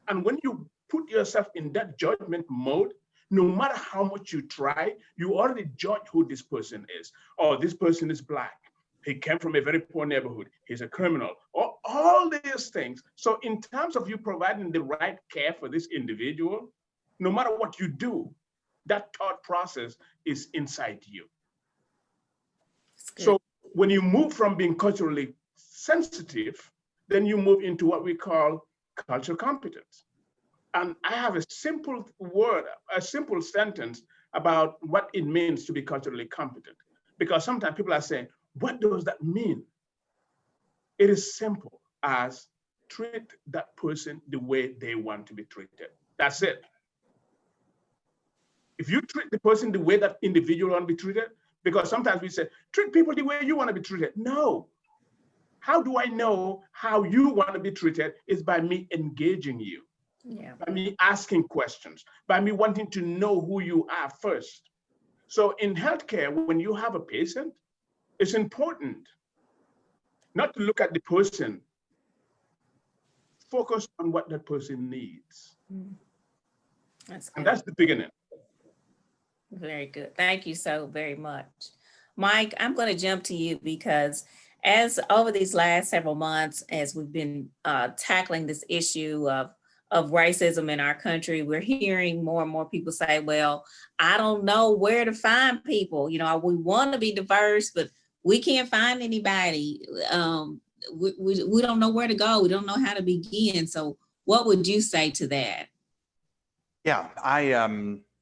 And when you put yourself in that judgment mode, no matter how much you try, you already judge who this person is. Oh, this person is Black. He came from a very poor neighborhood. He's a criminal. Or all these things. So in terms of you providing the right care for this individual, no matter what you do, that thought process is inside you. So when you move from being culturally sensitive, then you move into what we call cultural competence. And I have a simple word, a simple sentence about what it means to be culturally competent. Because sometimes people are saying, what does that mean? It is simple as treat that person the way they want to be treated. That's it. If you treat the person the way that individual want to be treated, because sometimes we say, treat people the way you want to be treated. No. How do I know how you want to be treated is by me engaging you, by me asking questions, by me wanting to know who you are first. So in healthcare, when you have a patient, it's important not to look at the person, focus on what that person needs. That's good. And that's the beginning. Very good. Thank you so very much. Mike, I'm going to jump to you because as over these last several months, as we've been tackling this issue of racism in our country, we're hearing more and more people say, well, I don't know where to find people. You know, we want to be diverse, but we can't find anybody. We don't know where to go. We don't know how to begin. So what would you say to that? Yeah,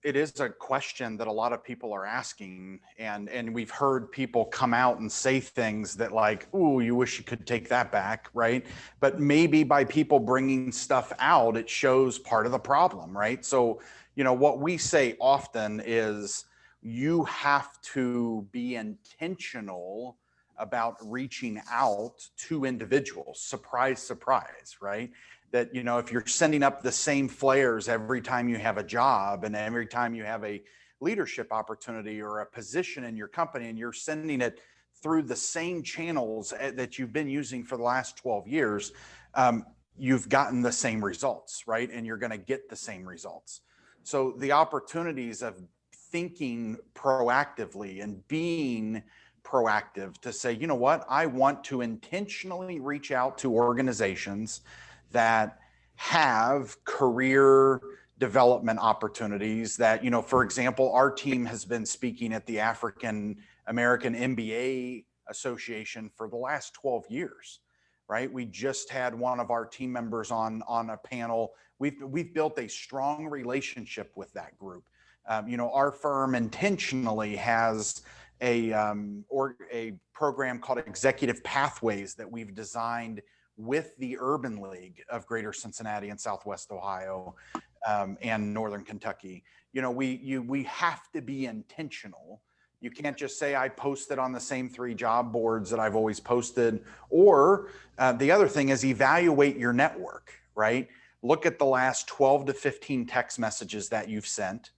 it is a question that a lot of people are asking, and we've heard people come out and say things that like, "Ooh, you wish you could take that back," right? But maybe by people bringing stuff out, it shows part of the problem, right? So, you know, what we say often is you have to be intentional about reaching out to individuals. Surprise, surprise, right? That, you know, if you're sending up the same flares every time you have a job and every time you have a leadership opportunity or a position in your company, and you're sending it through the same channels that you've been using for the last 12 years, you've gotten the same results, right? And you're going to get the same results. So the opportunities of thinking proactively and being proactive to say, you know what, I want to intentionally reach out to organizations that have career development opportunities that, you know, for example, our team has been speaking at the African American MBA Association for the last 12 years, right? We just had one of our team members on a panel. We've built a strong relationship with that group. You know, our firm intentionally has a program called Executive Pathways that we've designed with the Urban League of Greater Cincinnati and Southwest Ohio and Northern Kentucky. You know, we have to be intentional. You can't just say, I posted on the same 3 job boards that I've always posted. Or the other thing is evaluate your network, right? Look at the last 12 to 15 text messages that you've sent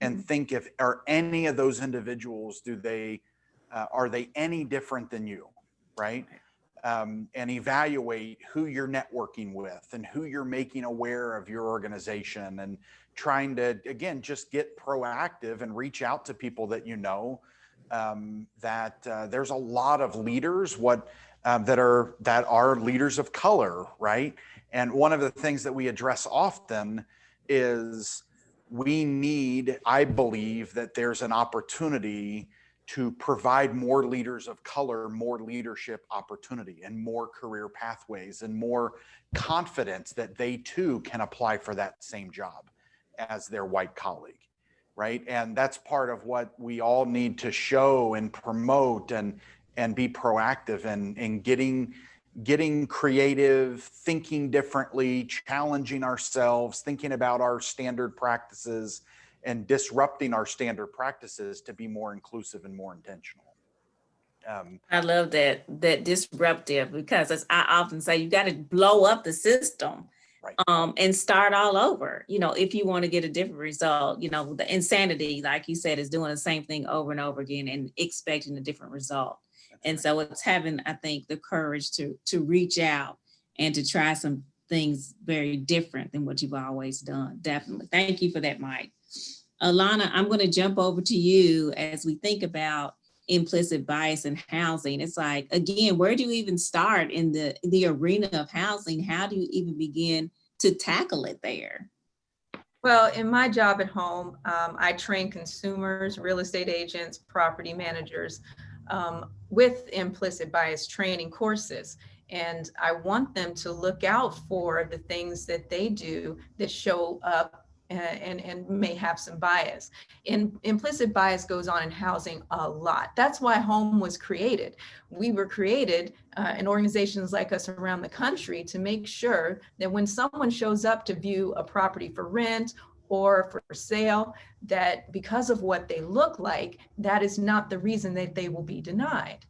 and think if are any of those individuals, are they any different than you, right? And evaluate who you're networking with and who you're making aware of your organization, and trying to, again, just get proactive and reach out to people that you know, that there's a lot of leaders that are leaders of color, right? And one of the things that we address often is I believe that there's an opportunity to provide more leaders of color, more leadership opportunity and more career pathways and more confidence that they too can apply for that same job as their white colleague, right? And that's part of what we all need to show and promote and be proactive in getting creative, thinking differently, challenging ourselves, thinking about our standard practices, and disrupting our standard practices to be more inclusive and more intentional. I love that disruptive, because as I often say, you got to blow up the system, right? And start all over, you know, if you want to get a different result. You know, the insanity, like you said, is doing the same thing over and over again and expecting a different result. And so it's having, I think, the courage to reach out and to try some things very different than what you've always done. Definitely. Thank you for that, Mike. Alana, I'm going to jump over to you as we think about implicit bias in housing. It's like, again, where do you even start in the arena of housing? How do you even begin to tackle it there? Well, in my job at home, I train consumers, real estate agents, property managers with implicit bias training courses. And I want them to look out for the things that they do that show up and may have some bias. And implicit bias goes on in housing a lot. That's why home was created. We were created in organizations like us around the country to make sure that when someone shows up to view a property for rent or for sale, that because of what they look like, that is not the reason that they will be denied.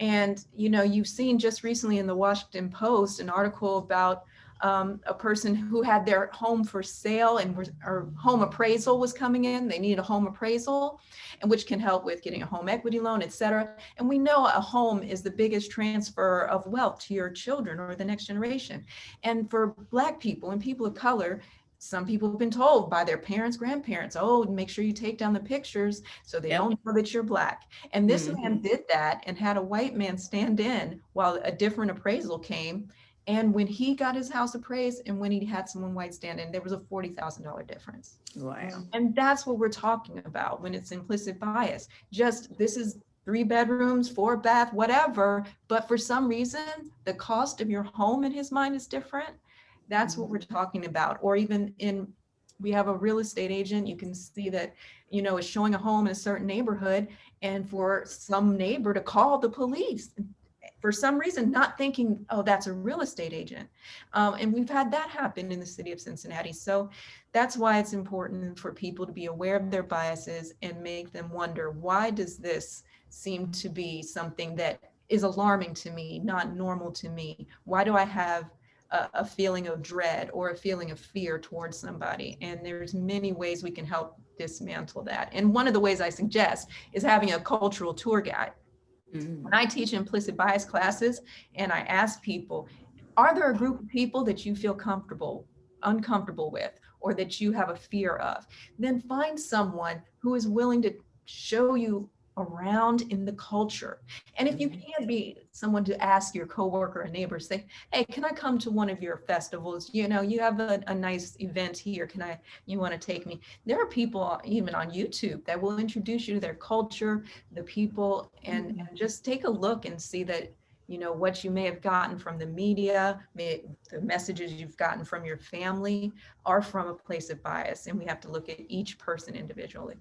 And, you know, you've seen just recently in the Washington Post an article about a person who had their home for sale and or home appraisal was coming in. They needed a home appraisal, and which can help with getting a home equity loan, et cetera. And we know a home is the biggest transfer of wealth to your children or the next generation. And for Black people and people of color, some people have been told by their parents, grandparents, oh, make sure you take down the pictures so they don't know that you're Black. And this man did that and had a white man stand in while a different appraisal came. And when he got his house appraised and when he had someone white stand in, there was a $40,000 difference. Wow. And that's what we're talking about when it's implicit bias. Just this is 3 bedrooms, 4 bath, whatever. But for some reason, the cost of your home in his mind is different. That's what we're talking about. Or even we have a real estate agent, you can see that, you know, is showing a home in a certain neighborhood, and for some neighbor to call the police for some reason, not thinking, oh, that's a real estate agent. And we've had that happen in the city of Cincinnati. So that's why it's important for people to be aware of their biases and make them wonder, why does this seem to be something that is alarming to me, not normal to me? Why do I have a feeling of dread or a feeling of fear towards somebody? And there's many ways we can help dismantle that. And one of the ways I suggest is having a cultural tour guide. When I teach implicit bias classes and I ask people, are there a group of people that you feel uncomfortable with, or that you have a fear of? Then find someone who is willing to show you around in the culture. And if you can't be someone to ask your coworker or neighbor, say, hey, can I come to one of your festivals? You know, you have a nice event here. You want to take me? There are people even on YouTube that will introduce you to their culture, the people, and just take a look and see that, you know, what you may have gotten from the media, the messages you've gotten from your family are from a place of bias. And we have to look at each person individually.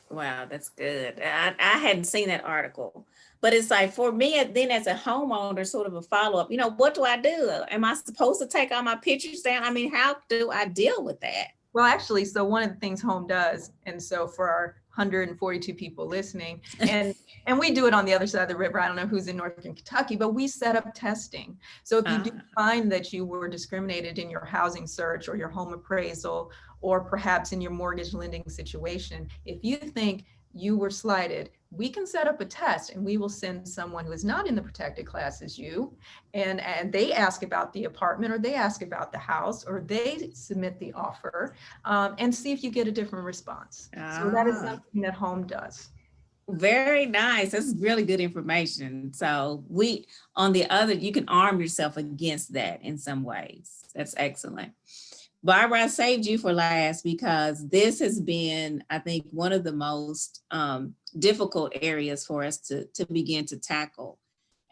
Wow, that's good. I hadn't seen that article, but it's like for me, then as a homeowner, sort of a follow-up, you know, what do I do? Am I supposed to take all my pictures down? I mean, how do I deal with that? Well, actually, so one of the things Home does, and so for our 142 people listening, and we do it on the other side of the river. I don't know who's in Northern Kentucky, but we set up testing. So if you do find that you were discriminated in your housing search or your home appraisal, or perhaps in your mortgage lending situation, if you think you were slighted, we can set up a test and we will send someone who is not in the protected class as you, and they ask about the apartment, or they ask about the house, or they submit the offer, and see if you get a different response. So that is something that Home does. Very nice. That's really good information. So you can arm yourself against that in some ways. That's excellent. Barbara, I saved you for last because this has been, I think, one of the most difficult areas for us to begin to tackle.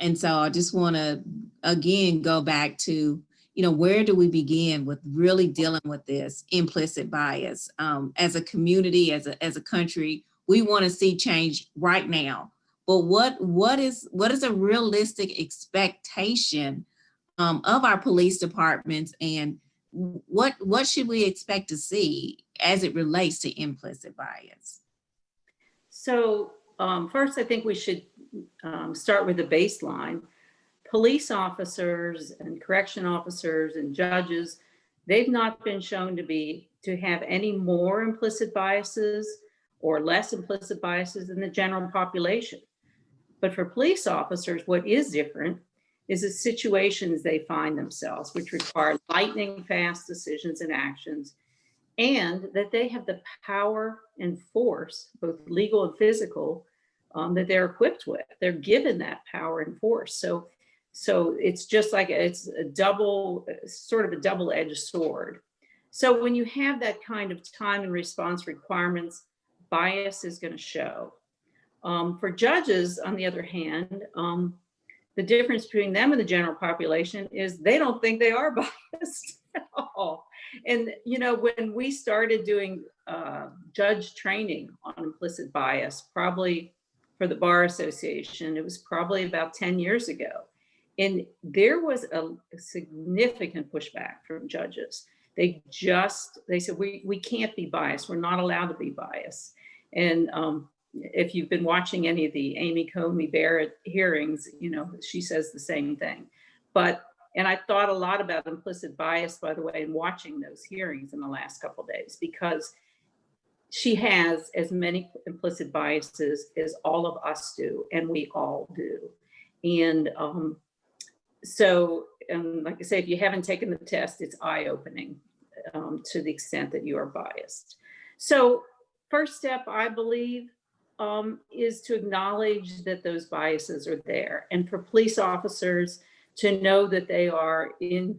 And so I just want to, again, go back to, you know, where do we begin with really dealing with this implicit bias? As a community, as a country, we want to see change right now. But what is a realistic expectation of our police departments, and what should we expect to see as it relates to implicit bias? So first, I think we should start with the baseline. Police officers and correction officers and judges, they've not been shown to have any more implicit biases or less implicit biases than the general population. But for police officers, what is different is the situations they find themselves, which require lightning fast decisions and actions, and that they have the power and force, both legal and physical, that they're equipped with. They're given that power and force. So it's just like it's a sort of a double-edged sword. So when you have that kind of time and response requirements, bias is going to show. For judges, on the other hand, the difference between them and the general population is they don't think they are biased. Oh, and you know, when we started doing judge training on implicit bias, probably for the Bar Association, it was probably about 10 years ago. And there was a significant pushback from judges. They said, we can't be biased. We're not allowed to be biased. And if you've been watching any of the Amy Coney Barrett hearings, you know, she says the same thing. And I thought a lot about implicit bias, by the way, in watching those hearings in the last couple of days, because she has as many implicit biases as all of us do, and we all do. And like I say, if you haven't taken the test, it's eye-opening to the extent that you are biased. So first step, I believe, is to acknowledge that those biases are there, and for police officers to know that they are in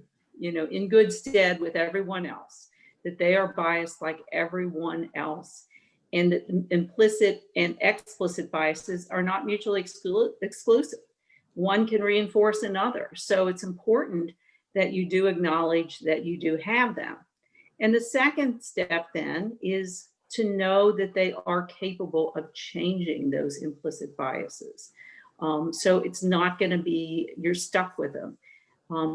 good stead with everyone else, that they are biased like everyone else, and that implicit and explicit biases are not mutually exclusive. One can reinforce another. So it's important that you do acknowledge that you do have them. And the second step then is to know that they are capable of changing those implicit biases. So it's not going to be, you're stuck with them.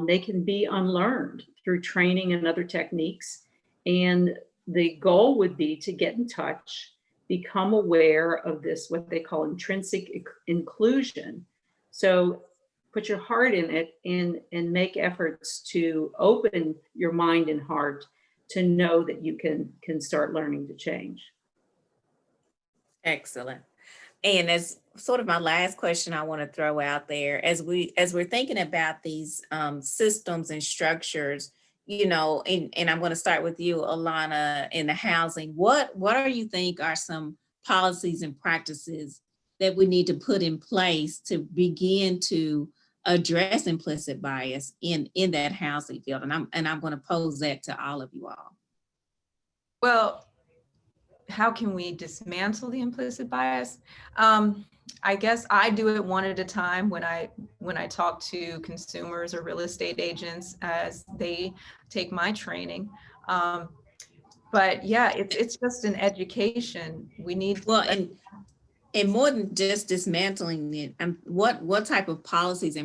They can be unlearned through training and other techniques. And the goal would be to get in touch, become aware of this, what they call intrinsic inclusion. So put your heart in it and make efforts to open your mind and heart to know that you can start learning to change. Excellent. And as sort of my last question I want to throw out there, as we're thinking about these systems and structures, you know, and I'm going to start with you, Alana, in the housing. What do you think are some policies and practices that we need to put in place to begin to address implicit bias in that housing field? And I'm going to pose that to all of you all. Well, how can we dismantle the implicit bias? I guess I do it one at a time when I talk to consumers or real estate agents as they take my training. But yeah, it's just an education. We need. Well, and more than just dismantling it, what type of policies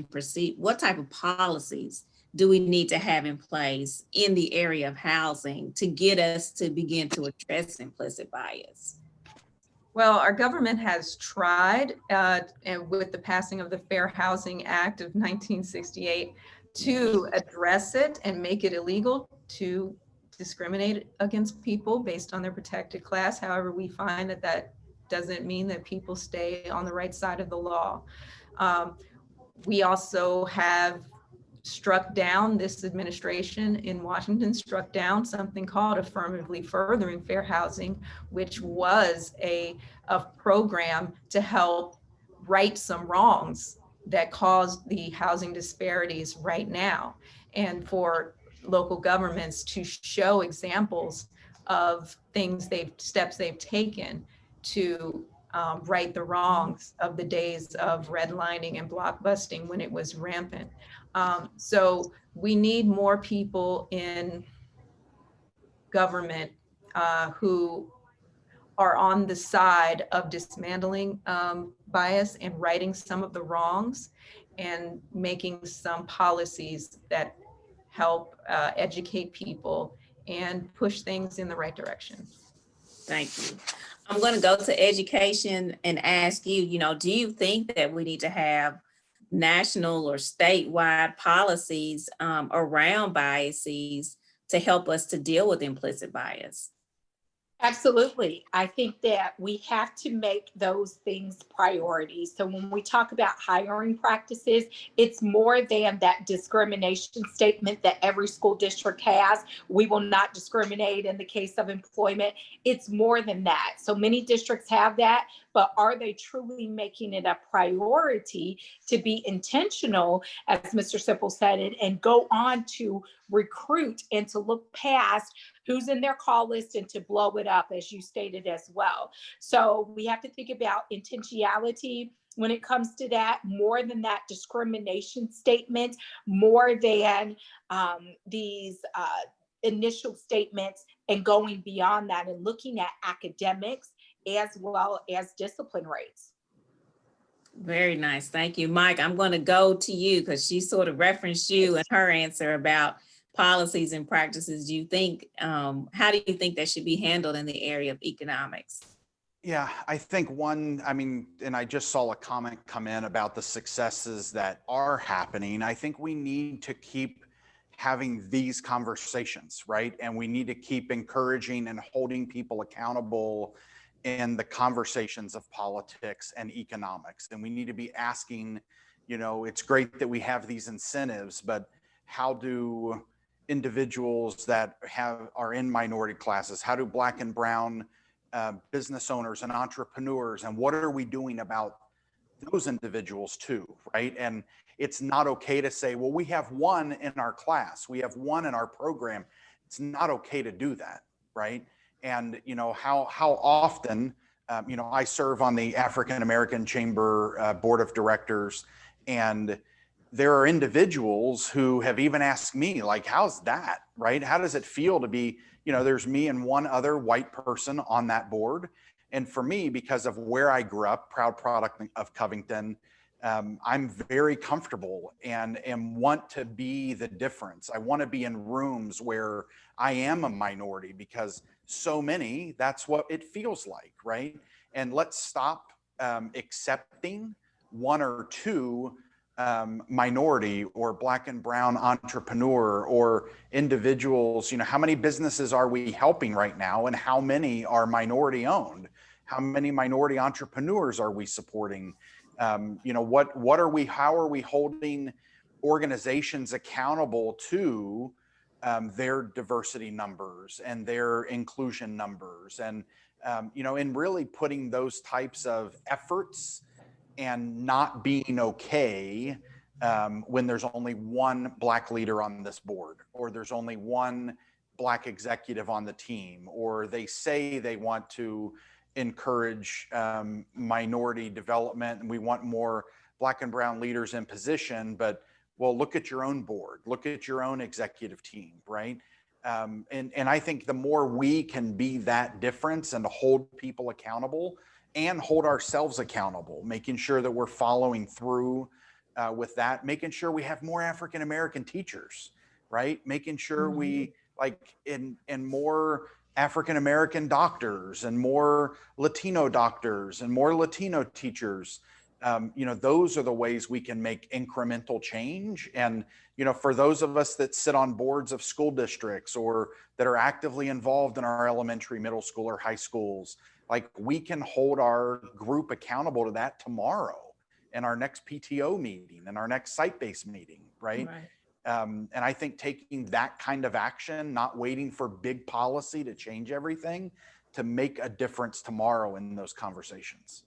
what type of policies do we need to have in place in the area of housing to get us to begin to address implicit bias? Well, our government has tried, and with the passing of the Fair Housing Act of 1968, to address it and make it illegal to discriminate against people based on their protected class. However, we find that doesn't mean that people stay on the right side of the law. We also have struck down, this administration in Washington struck down something called Affirmatively Furthering Fair Housing, which was a program to help right some wrongs that caused the housing disparities right now, and for local governments to show examples of steps they've taken to right the wrongs of the days of redlining and blockbusting when it was rampant. So we need more people in government who are on the side of dismantling bias and righting some of the wrongs and making some policies that help educate people and push things in the right direction. Thank you. I'm going to go to education and ask you, do you think that we need to have national or statewide policies around biases to help us to deal with implicit bias? Absolutely. I think that we have to make those things priorities. So when we talk about hiring practices, it's more than that discrimination statement that every school district has. We will not discriminate in the case of employment. It's more than that. So many districts have that, but are they truly making it a priority to be intentional, as Mr. Sipple said it, and go on to recruit and to look past who's in their call list and to blow it up, as you stated as well. So we have to think about intentionality when it comes to that, more than that discrimination statement, more than these initial statements, and going beyond that and looking at academics as well as discipline rates. Very nice. Thank you, Mike. I'm going to go to you because she sort of referenced you in her answer about policies and practices. Do you think, how do you think that should be handled in the area of economics? Yeah, I think one, I mean, and I just saw a comment come in about the successes that are happening. I think we need to keep having these conversations, right? And we need to keep encouraging and holding people accountable in the conversations of politics and economics. And we need to be asking, you know, it's great that we have these incentives, but how do individuals that are in minority classes, how do Black and brown business owners and entrepreneurs, and what are we doing about those individuals too, right? And it's not okay to say, well, we have one in our class, we have one in our program. It's not okay to do that, right? And you know, how often, you know, I serve on the African American Chamber Board of Directors, and there are individuals who have even asked me, like, how's that, right? How does it feel to be, you know, there's me and one other white person on that board. And for me, because of where I grew up, proud product of Covington, I'm very comfortable and want to be the difference. I want to be in rooms where I am a minority, because so many, that's what it feels like, right? And let's stop accepting one or two minority or Black and brown entrepreneur or individuals. You know, how many businesses are we helping right now, and how many are minority owned? How many minority entrepreneurs are we supporting? You know, what are we, how are we holding organizations accountable to their diversity numbers and their inclusion numbers, and you know, and really putting those types of efforts and not being okay when there's only one Black leader on this board, or there's only one Black executive on the team, or they say they want to encourage minority development and we want more Black and brown leaders in position, but well, look at your own board, look at your own executive team, right? And I think the more we can be that difference and hold people accountable and hold ourselves accountable, making sure that we're following through with that, making sure we have more African-American teachers, right? Making sure we and more African-American doctors and more Latino doctors and more Latino teachers. You know, those are the ways we can make incremental change. And, you know, for those of us that sit on boards of school districts or that are actively involved in our elementary, middle school, or high schools, like, we can hold our group accountable to that tomorrow in our next PTO meeting and our next site-based meeting, right? And I think taking that kind of action, not waiting for big policy to change everything, to make a difference tomorrow in those conversations.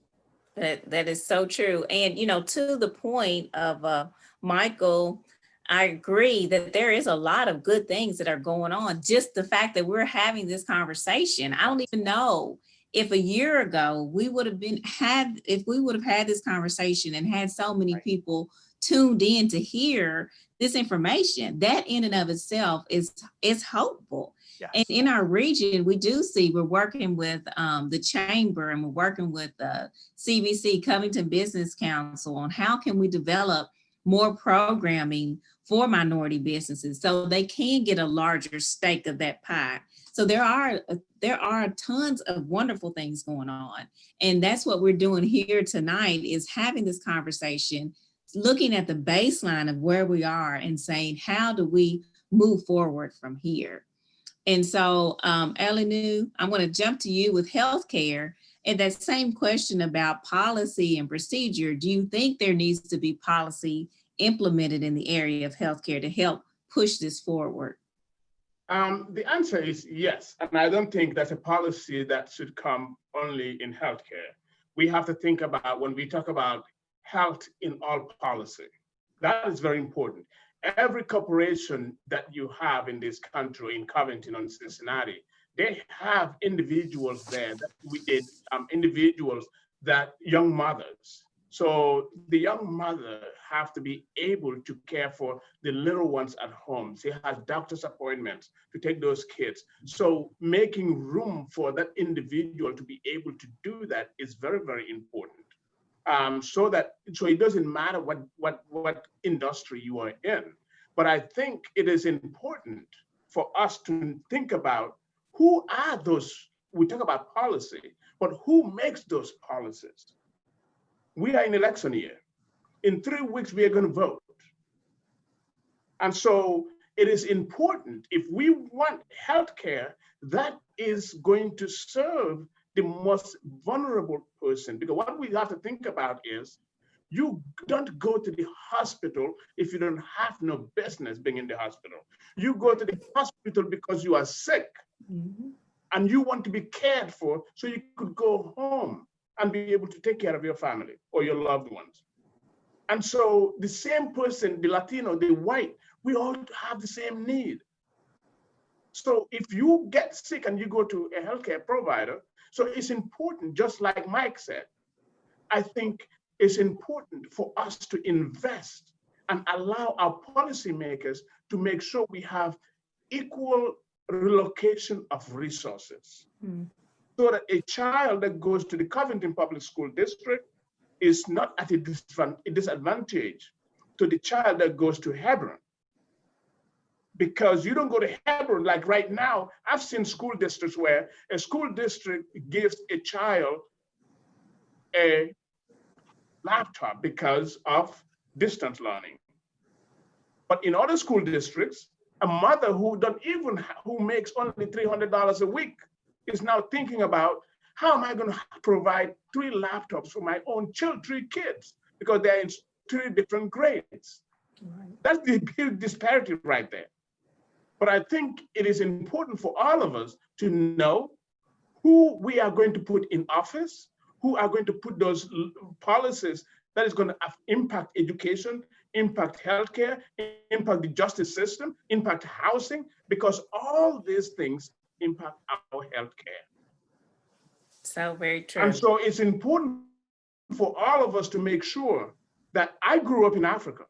That is so true. And, you know, to the point of Michael, I agree that there is a lot of good things that are going on. Just the fact that we're having this conversation, I don't even know if a year ago we would have had this conversation and had so many people tuned in to hear this information. That in and of itself is hopeful. Yes. And in our region, we do see we're working with the chamber, and we're working with CBC, Covington Business Council, on how can we develop more programming for minority businesses so they can get a larger stake of that pie. So there are tons of wonderful things going on. And that's what we're doing here tonight, is having this conversation, looking at the baseline of where we are and saying, how do we move forward from here? And so, Elinu, I'm going to jump to you with healthcare, and that same question about policy and procedure. Do you think there needs to be policy implemented in the area of healthcare to help push this forward? The answer is yes. And I don't think that's a policy that should come only in healthcare. we have to think about when we talk about health in all policy. That is very important. Every corporation that you have in this country, in Covington and Cincinnati, they have individuals there individuals that young mothers. So the young mother have to be able to care for the little ones at home. She has doctor's appointments to take those kids. So making room for that individual to be able to do that is very, very important. So it doesn't matter what industry you are in. But I think it is important for us to think about who are those, we talk about policy, but who makes those policies? We are in election year. In 3 weeks, we are going to vote. And so it is important, if we want healthcare that is going to serve the most vulnerable person, because what we have to think about is you don't go to the hospital if you don't have no business being in the hospital. You go to the hospital because you are sick and you want to be cared for so you could go home and be able to take care of your family or your loved ones. And so the same person, the Latino, the white, we all have the same need. So if you get sick and you go to a healthcare provider, so it's important, just like Mike said, I think it's important for us to invest and allow our policymakers to make sure we have equal relocation of resources. So that a child that goes to the Covington Public School District is not at a disadvantage to the child that goes to Hebron. Because you don't go to Hebron, like right now, I've seen school districts where a school district gives a child a laptop because of distance learning. But in other school districts, a mother who makes only $300 a week is now thinking about, how am I going to provide 3 laptops for my own 3 kids, because they're in 3 different grades. Right. That's the big disparity right there. But I think it is important for all of us to know who we are going to put in office, who are going to put those policies that is going to impact education, impact healthcare, impact the justice system, impact housing, because all these things impact our healthcare. So very true. And so it's important for all of us to make sure that I grew up in Africa.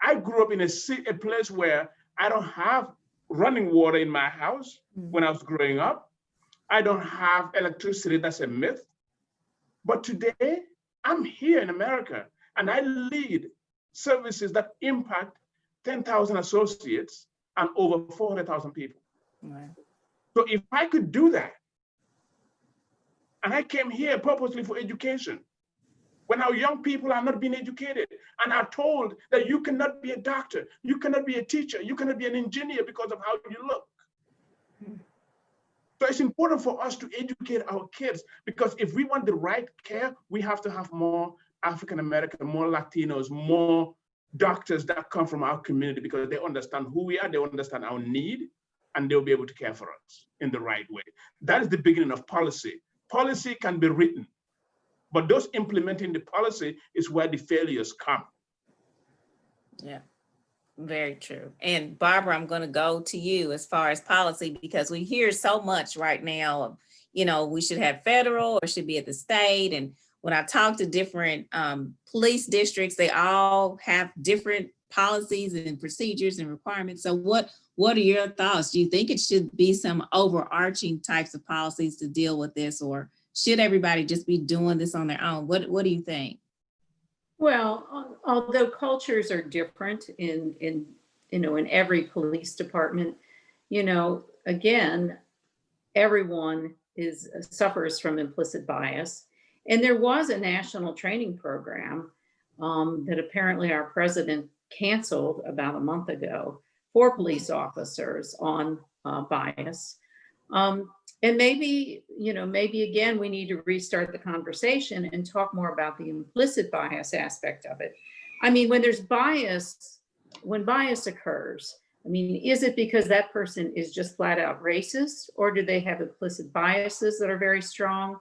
I grew up in a place where I don't have running water in my house when I was growing up. I don't have electricity, that's a myth. But today, I'm here in America and I lead services that impact 10,000 associates and over 400,000 people. Wow. So if I could do that, and I came here purposely for education, when our young people are not being educated and are told that you cannot be a doctor, you cannot be a teacher, you cannot be an engineer because of how you look. So it's important for us to educate our kids, because if we want the right care, we have to have more African-American, more Latinos, more doctors that come from our community, because they understand who we are, they understand our need, and they'll be able to care for us in the right way. That is the beginning of policy. Policy can be written, but those implementing the policy is where the failures come. Yeah, very true. And Barbara, I'm going to go to you as far as policy, because we hear so much right now of, we should have federal or should be at the state. And when I talk to different police districts, they all have different policies and procedures and requirements. So what are your thoughts? Do you think it should be some overarching types of policies to deal with this, or should everybody just be doing this on their own? What do you think? Well, although cultures are different in every police department, again, everyone suffers from implicit bias. And there was a national training program that apparently our president canceled about a month ago for police officers on bias. And maybe again, we need to restart the conversation and talk more about the implicit bias aspect of it. I mean, when bias occurs, is it because that person is just flat out racist, or do they have implicit biases that are very strong?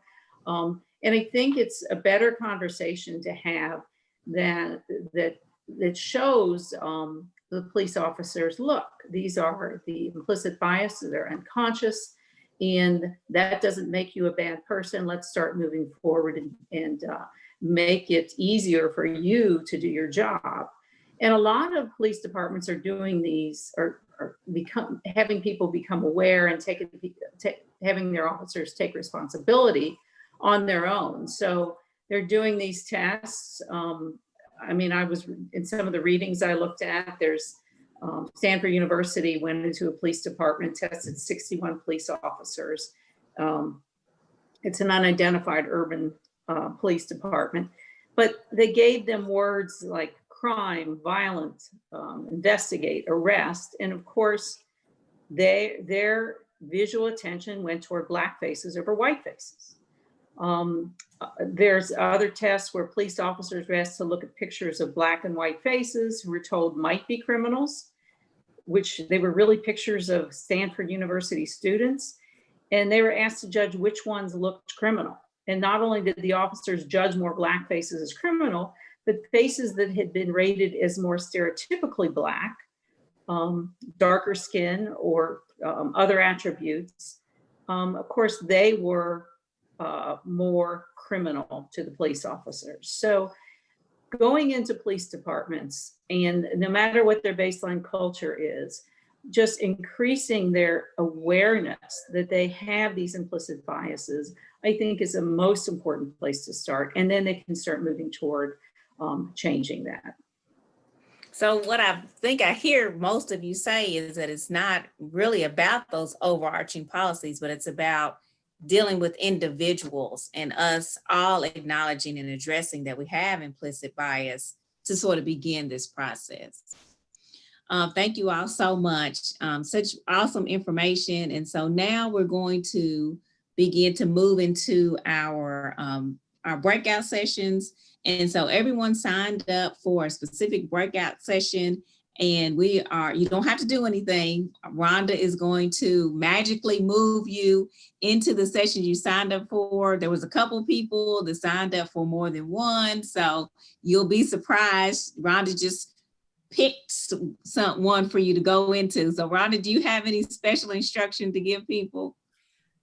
And I think it's a better conversation to have that shows the police officers, look, these are the implicit biases, they're unconscious, and that doesn't make you a bad person. Let's start moving forward and make it easier for you to do your job. And a lot of police departments are doing these, or having people become aware and having their officers take responsibility on their own. So they're doing these tests. I mean, I was in some of the readings I looked at, there's Stanford University went into a police department, tested 61 police officers. It's an unidentified urban police department, but they gave them words like crime, violent, investigate, arrest. And of course, their visual attention went toward black faces over white faces. There's other tests where police officers were asked to look at pictures of black and white faces who were told might be criminals, which they were really pictures of Stanford University students. And they were asked to judge which ones looked criminal. And not only did the officers judge more black faces as criminal, but faces that had been rated as more stereotypically black, darker skin, or other attributes, of course, they were more criminal to the police officers. So going into police departments, and no matter what their baseline culture is, just increasing their awareness that they have these implicit biases, I think is the most important place to start. And then they can start moving toward changing that. So what I think I hear most of you say is that it's not really about those overarching policies, but it's about dealing with individuals and us all acknowledging and addressing that we have implicit bias to sort of begin this process. Thank you all so much. Such awesome information. And so now we're going to begin to move into our breakout sessions. And so everyone signed up for a specific breakout session, and you don't have to do anything. Rhonda is going to magically move you into the session you signed up for. There was a couple people that signed up for more than one, so you'll be surprised. Rhonda just picked one for you to go into. So Rhonda, do you have any special instruction to give people?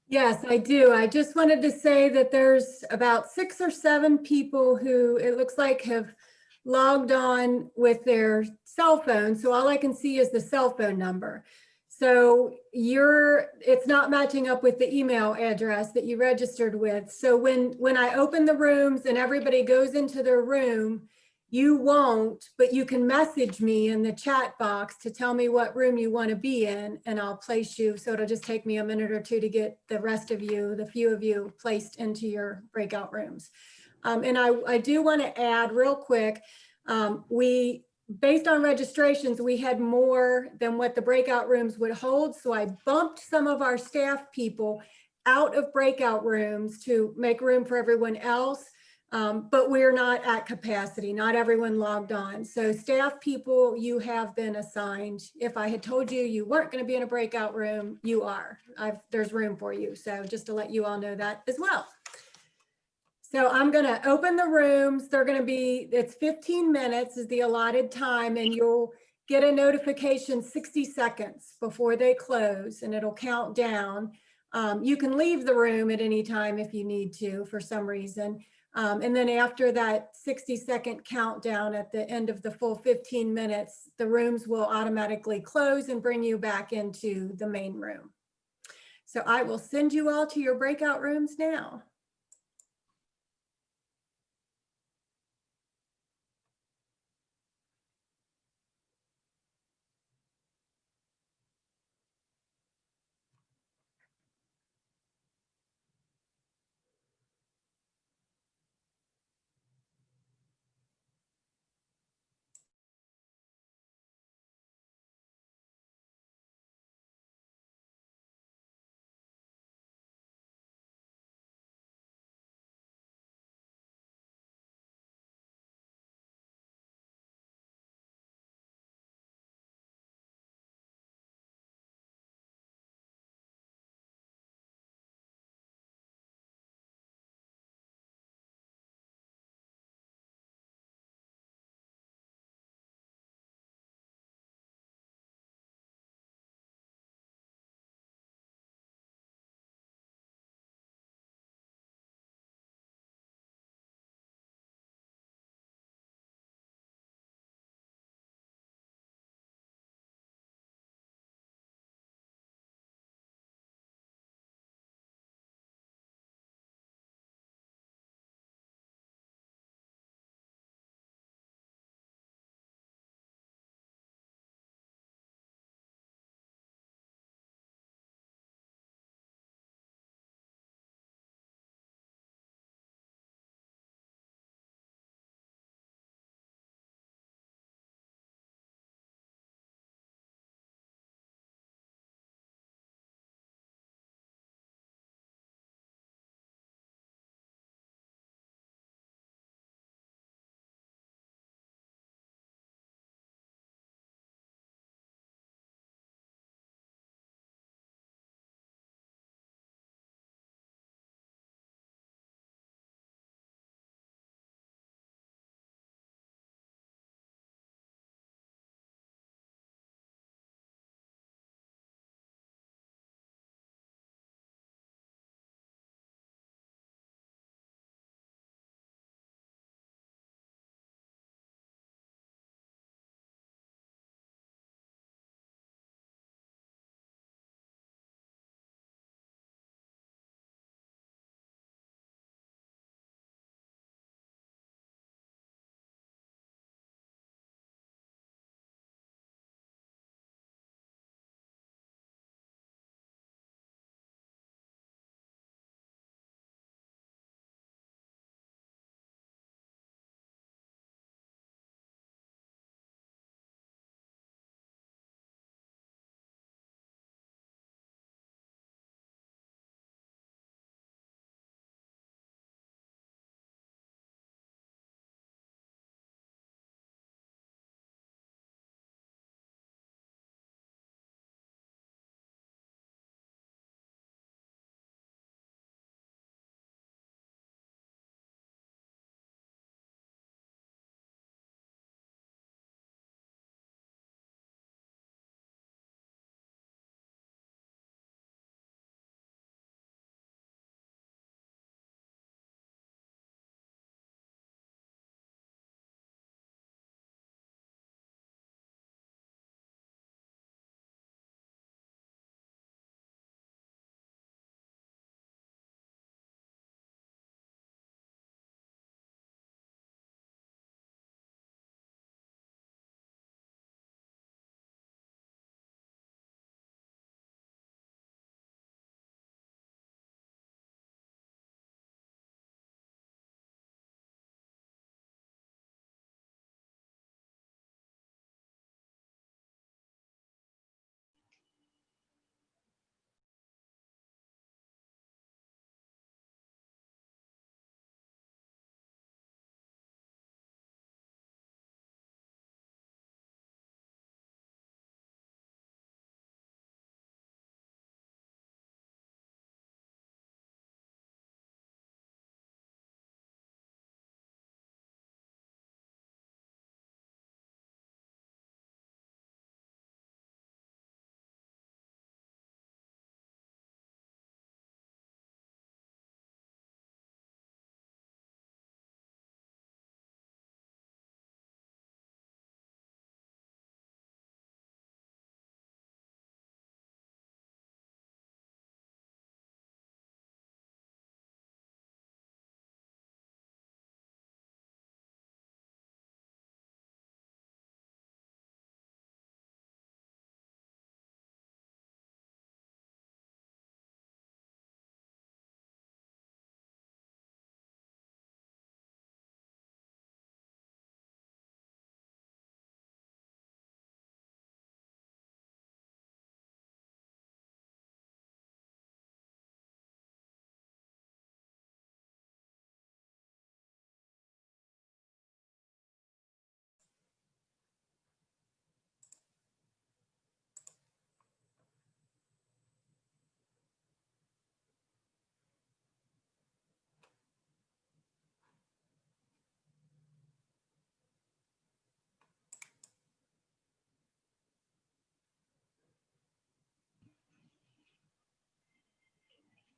Yes, I do. I just wanted to say that there's about 6 or 7 people who it looks like have logged on with their cell phone. So all I can see is the cell phone number. So it's not matching up with the email address that you registered with. So when I open the rooms and everybody goes into their room, you won't, but you can message me in the chat box to tell me what room you want to be in, and I'll place you. So it'll just take me a minute or two to get the rest of you, the few of you, placed into your breakout rooms. And I do want to add real quick, based on registrations, we had more than what the breakout rooms would hold. So I bumped some of our staff people out of breakout rooms to make room for everyone else. But we're not at capacity. Not everyone logged on. So staff people, you have been assigned. If I had told you you weren't going to be in a breakout room, you are. There's room for you. So just to let you all know that as well. So I'm going to open the rooms. They're going to be, it's 15 minutes is the allotted time, and you'll get a notification 60 seconds before they close, and it'll count down. You can leave the room at any time if you need to for some reason. And then after that 60-second countdown at the end of the full 15 minutes, the rooms will automatically close and bring you back into the main room. So I will send you all to your breakout rooms now.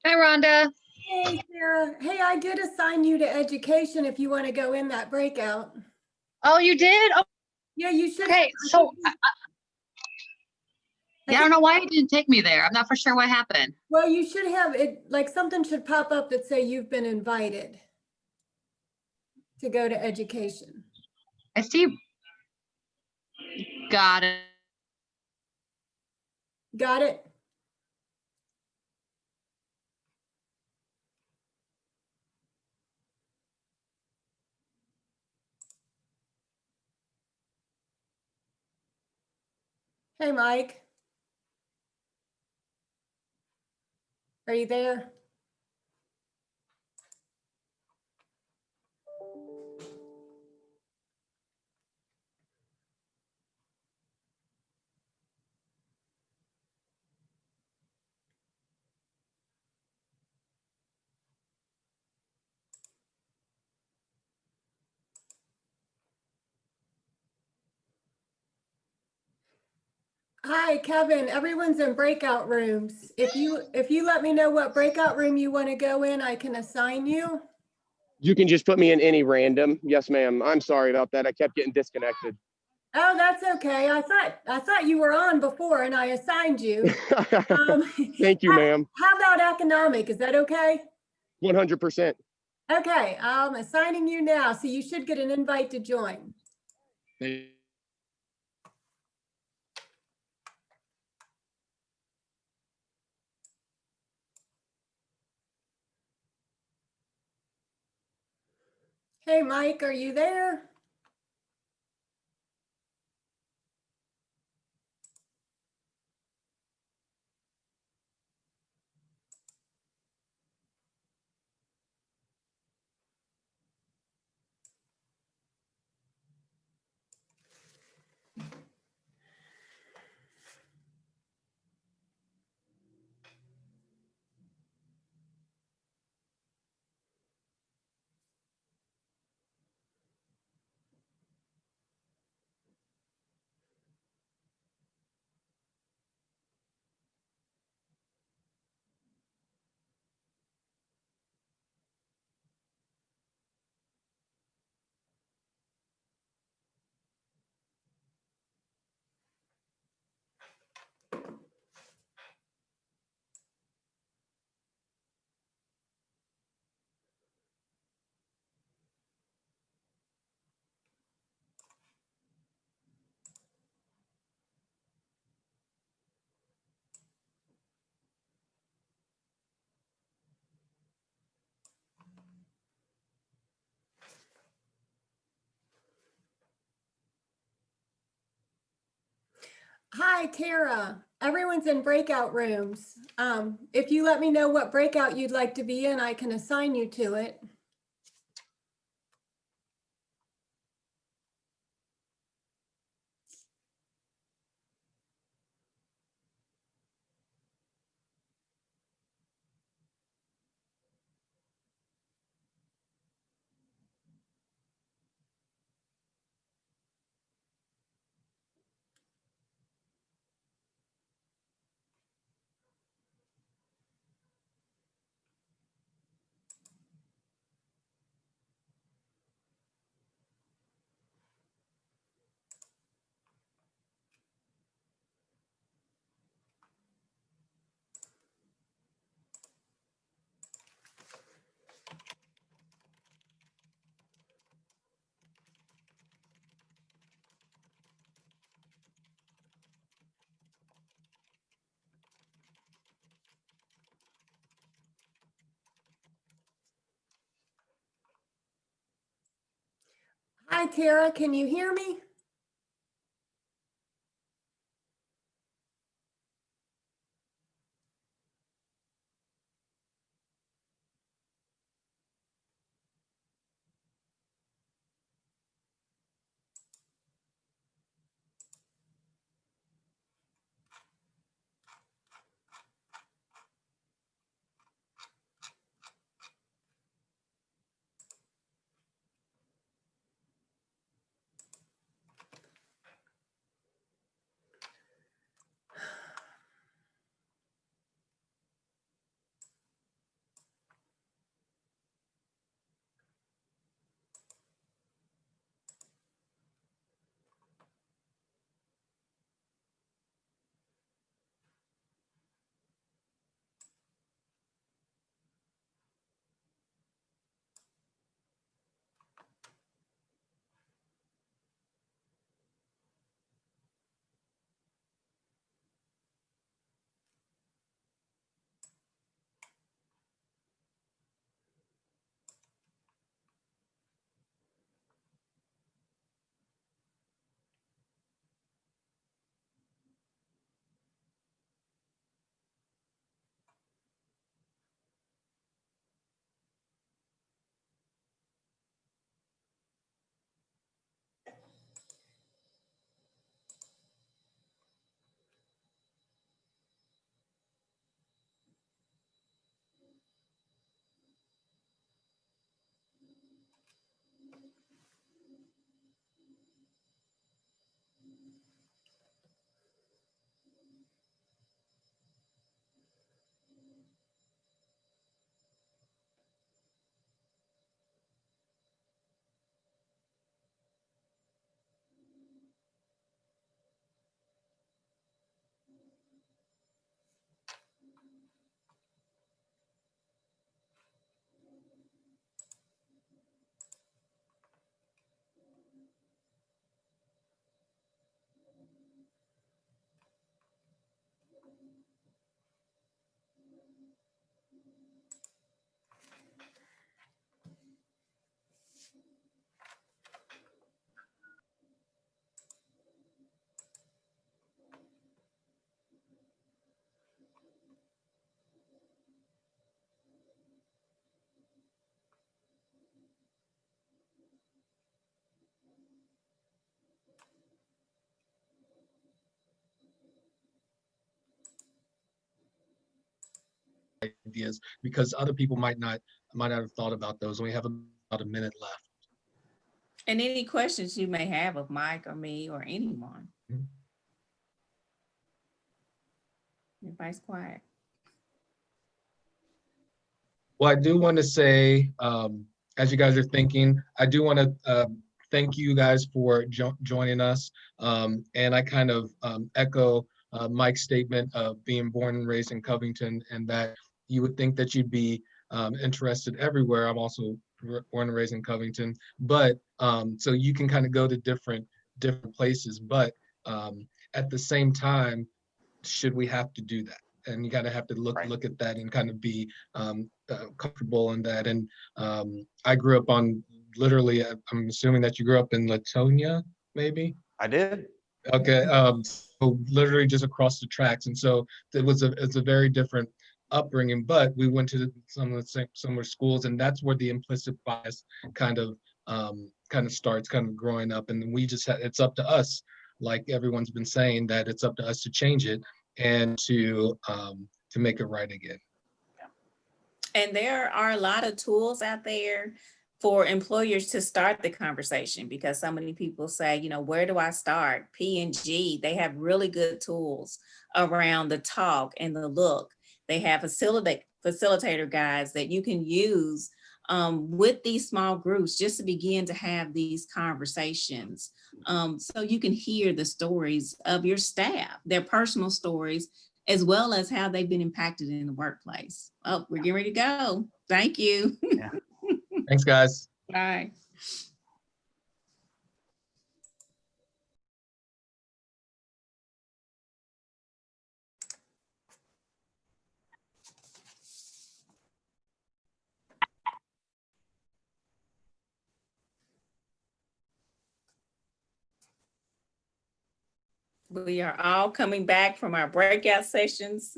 Hi, Rhonda. Hey, Sarah. Hey, I did assign you to education if you want to go in that breakout. Oh, you did? Oh, Yeah, you should. okay. So yeah, I don't know why it didn't take me there. I'm not for sure what happened. Well, you should have it, like something should pop up that say you've been invited to go to education. I see. Got it. Got it? Hey, Mike. Are you there? Hi, Kevin. Everyone's in breakout rooms. If you let me know what breakout room you want to go in, I can assign you. You can just put me in any random. Yes, ma'am. I'm sorry about that. I kept getting disconnected. Oh, that's okay. I thought you were on before and I assigned you. Thank you, ma'am. How about economic? Is that okay? 100%. Okay, I'm assigning you now, so you should get an invite to join. Hey, Mike, are you there? Hi, Tara. Everyone's in breakout rooms. If you let me know what breakout you'd like to be in, I can assign you to it. Hi, Tara. Can you hear me? ideas, because other people might not have thought about those. We have about a minute left. And any questions you may have of Mike or me or anyone. Everybody's quiet. Well, I do want to say, as you guys are thinking, I do want to thank you guys for joining us. And I kind of echo Mike's statement of being born and raised in Covington, and that you would think that you'd be interested everywhere. I'm also born and raised in Covington, but so you can kind of go to different places, but at the same time, should we have to do that? And you gotta have to look at that and kind of be comfortable in that. And I grew up on literally, I'm assuming that you grew up in Latonia, maybe? I did. Okay, so literally just across the tracks. And so it's a very different upbringing, but we went to some of the same similar schools, and that's where the implicit bias kind of starts kind of growing up. And then we just it's up to us, like everyone's been saying, that it's up to us to change it and to make it right again. And there are a lot of tools out there for employers to start the conversation, because so many people say, you know, where do I start? P&G, they have really good tools around the talk and the look. They have facilitator guides that you can use with these small groups just to begin to have these conversations. So you can hear the stories of your staff, their personal stories, as well as how they've been impacted in the workplace. Oh, we're getting ready to go. Thank you. Yeah. Thanks, guys. Bye. We are all coming back from our breakout sessions.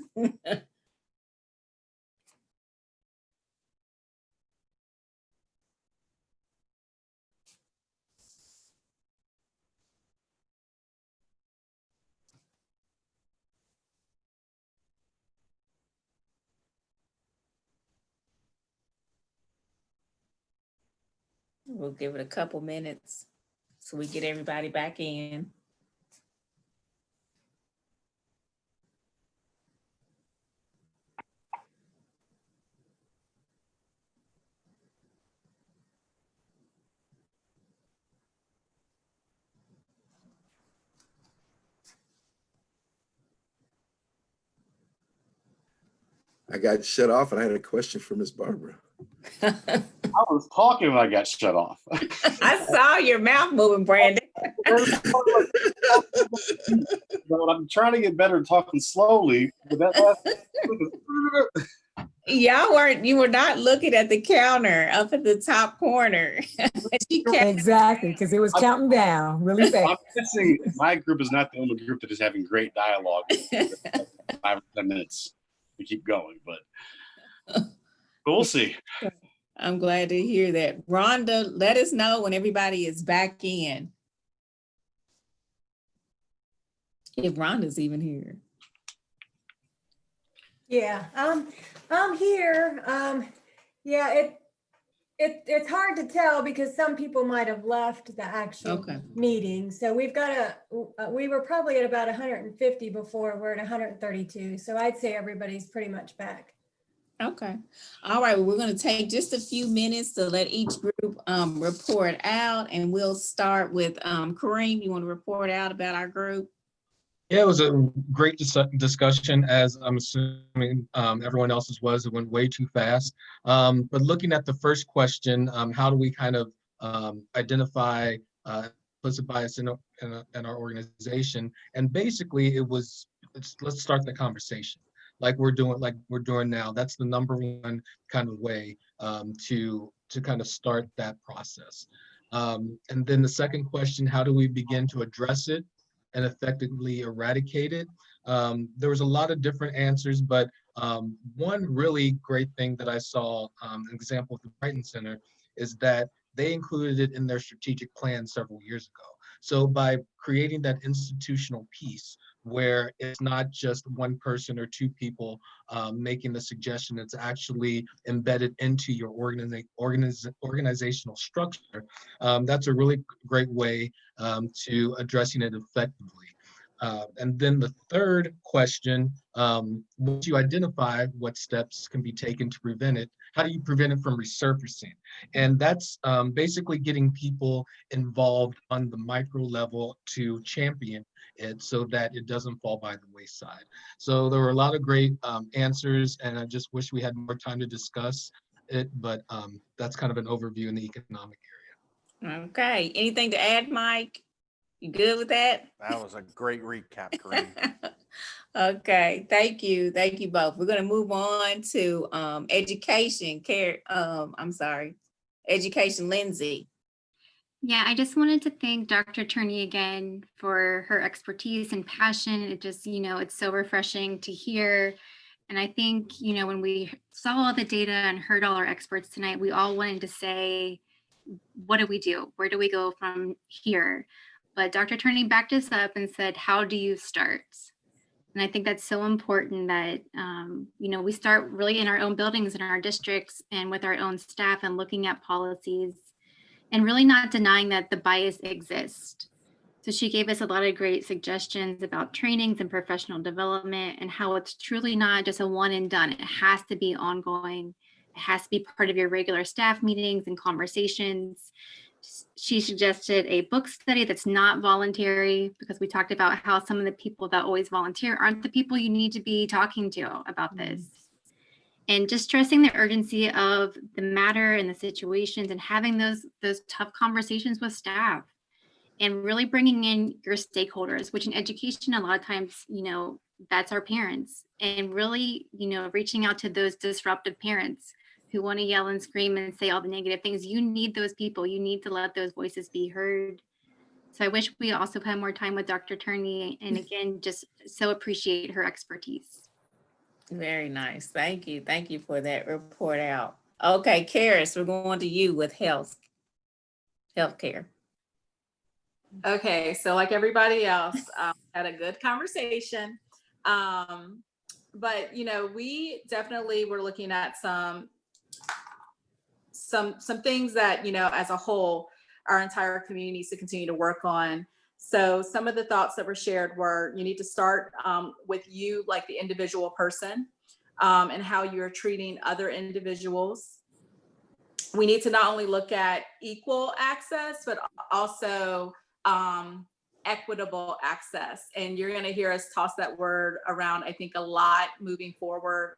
We'll give it a couple minutes so we get everybody back in. I got shut off and I had a question for Miss Barbara. I was talking when I got shut off. I saw your mouth moving, Brandon. But I'm trying to get better at talking slowly. But that You were not looking at the counter up at the top corner. Exactly, because it was counting down really fast. I'm guessing my group is not the only group that is having great dialogue. 5 or 10 minutes to keep going, but we'll see. I'm glad to hear that. Rhonda, let us know when everybody is back in. If Rhonda's even here. Yeah, I'm here. Yeah, it's hard to tell because some people might have left the actual meeting. So we were probably at about 150 before. We're at 132. So I'd say everybody's pretty much back. Okay. All right. Well, we're going to take just a few minutes to let each group report out, and we'll start with Kareem. You want to report out about our group? Yeah, it was a great discussion, as I'm assuming everyone else's was. It went way too fast. But looking at the first question, how do we kind of identify implicit bias in our organization? And basically, let's start the conversation like we're doing now. That's the number one kind of way to kind of start that process. And then the second question, how do we begin to address it and effectively eradicate it? There was a lot of different answers, but one really great thing that I saw, an example of the Brighton Center, is that they included it in their strategic plan several years ago. So by creating that institutional piece where it's not just one person or two people making the suggestion, it's actually embedded into your organizational structure, that's a really great way to addressing it effectively. And then the third question, once you identify what steps can be taken to prevent it, how do you prevent it from resurfacing? And that's basically getting people involved on the micro level to champion it so that it doesn't fall by the wayside. So there were a lot of great answers, and I just wish we had more time to discuss it, but that's kind of an overview in the economic area. Okay, anything to add, Mike? You good with that? That was a great recap, Kareem. Okay, thank you both. We're gonna move on to education. Education, Lindsay. Yeah, I just wanted to thank Dr. Turney again for her expertise and passion. It just, it's so refreshing to hear. And I think, when we saw all the data and heard all our experts tonight, we all wanted to say, what do we do? Where do we go from here? But Dr. Turney backed us up and said, how do you start? And I think that's so important that, we start really in our own buildings, in our districts, and with our own staff, and looking at policies and really not denying that the bias exists. So she gave us a lot of great suggestions about trainings and professional development, and how it's truly not just a one and done. It has to be ongoing. It has to be part of your regular staff meetings and conversations. She suggested a book study that's not voluntary, because we talked about how some of the people that always volunteer aren't the people you need to be talking to about this. And just stressing the urgency of the matter and the situations, and having those tough conversations with staff, and really bringing in your stakeholders, which in education, a lot of times, that's our parents, and really, reaching out to those disruptive parents who want to yell and scream and say all the negative things. You need those people. You need to let those voices be heard. So I wish we also had more time with Dr. Turney, and again, just so appreciate her expertise. Very nice. Thank you. Thank you for that report out. Okay, Karis, we're going to you with healthcare. Okay, so like everybody else, had a good conversation. But we definitely were looking at some things that, as a whole, our entire community needs to continue to work on. So some of the thoughts that were shared were, you need to start with you, like the individual person, and how you're treating other individuals. We need to not only look at equal access, but also equitable access. And you're going to hear us toss that word around, I think, a lot moving forward,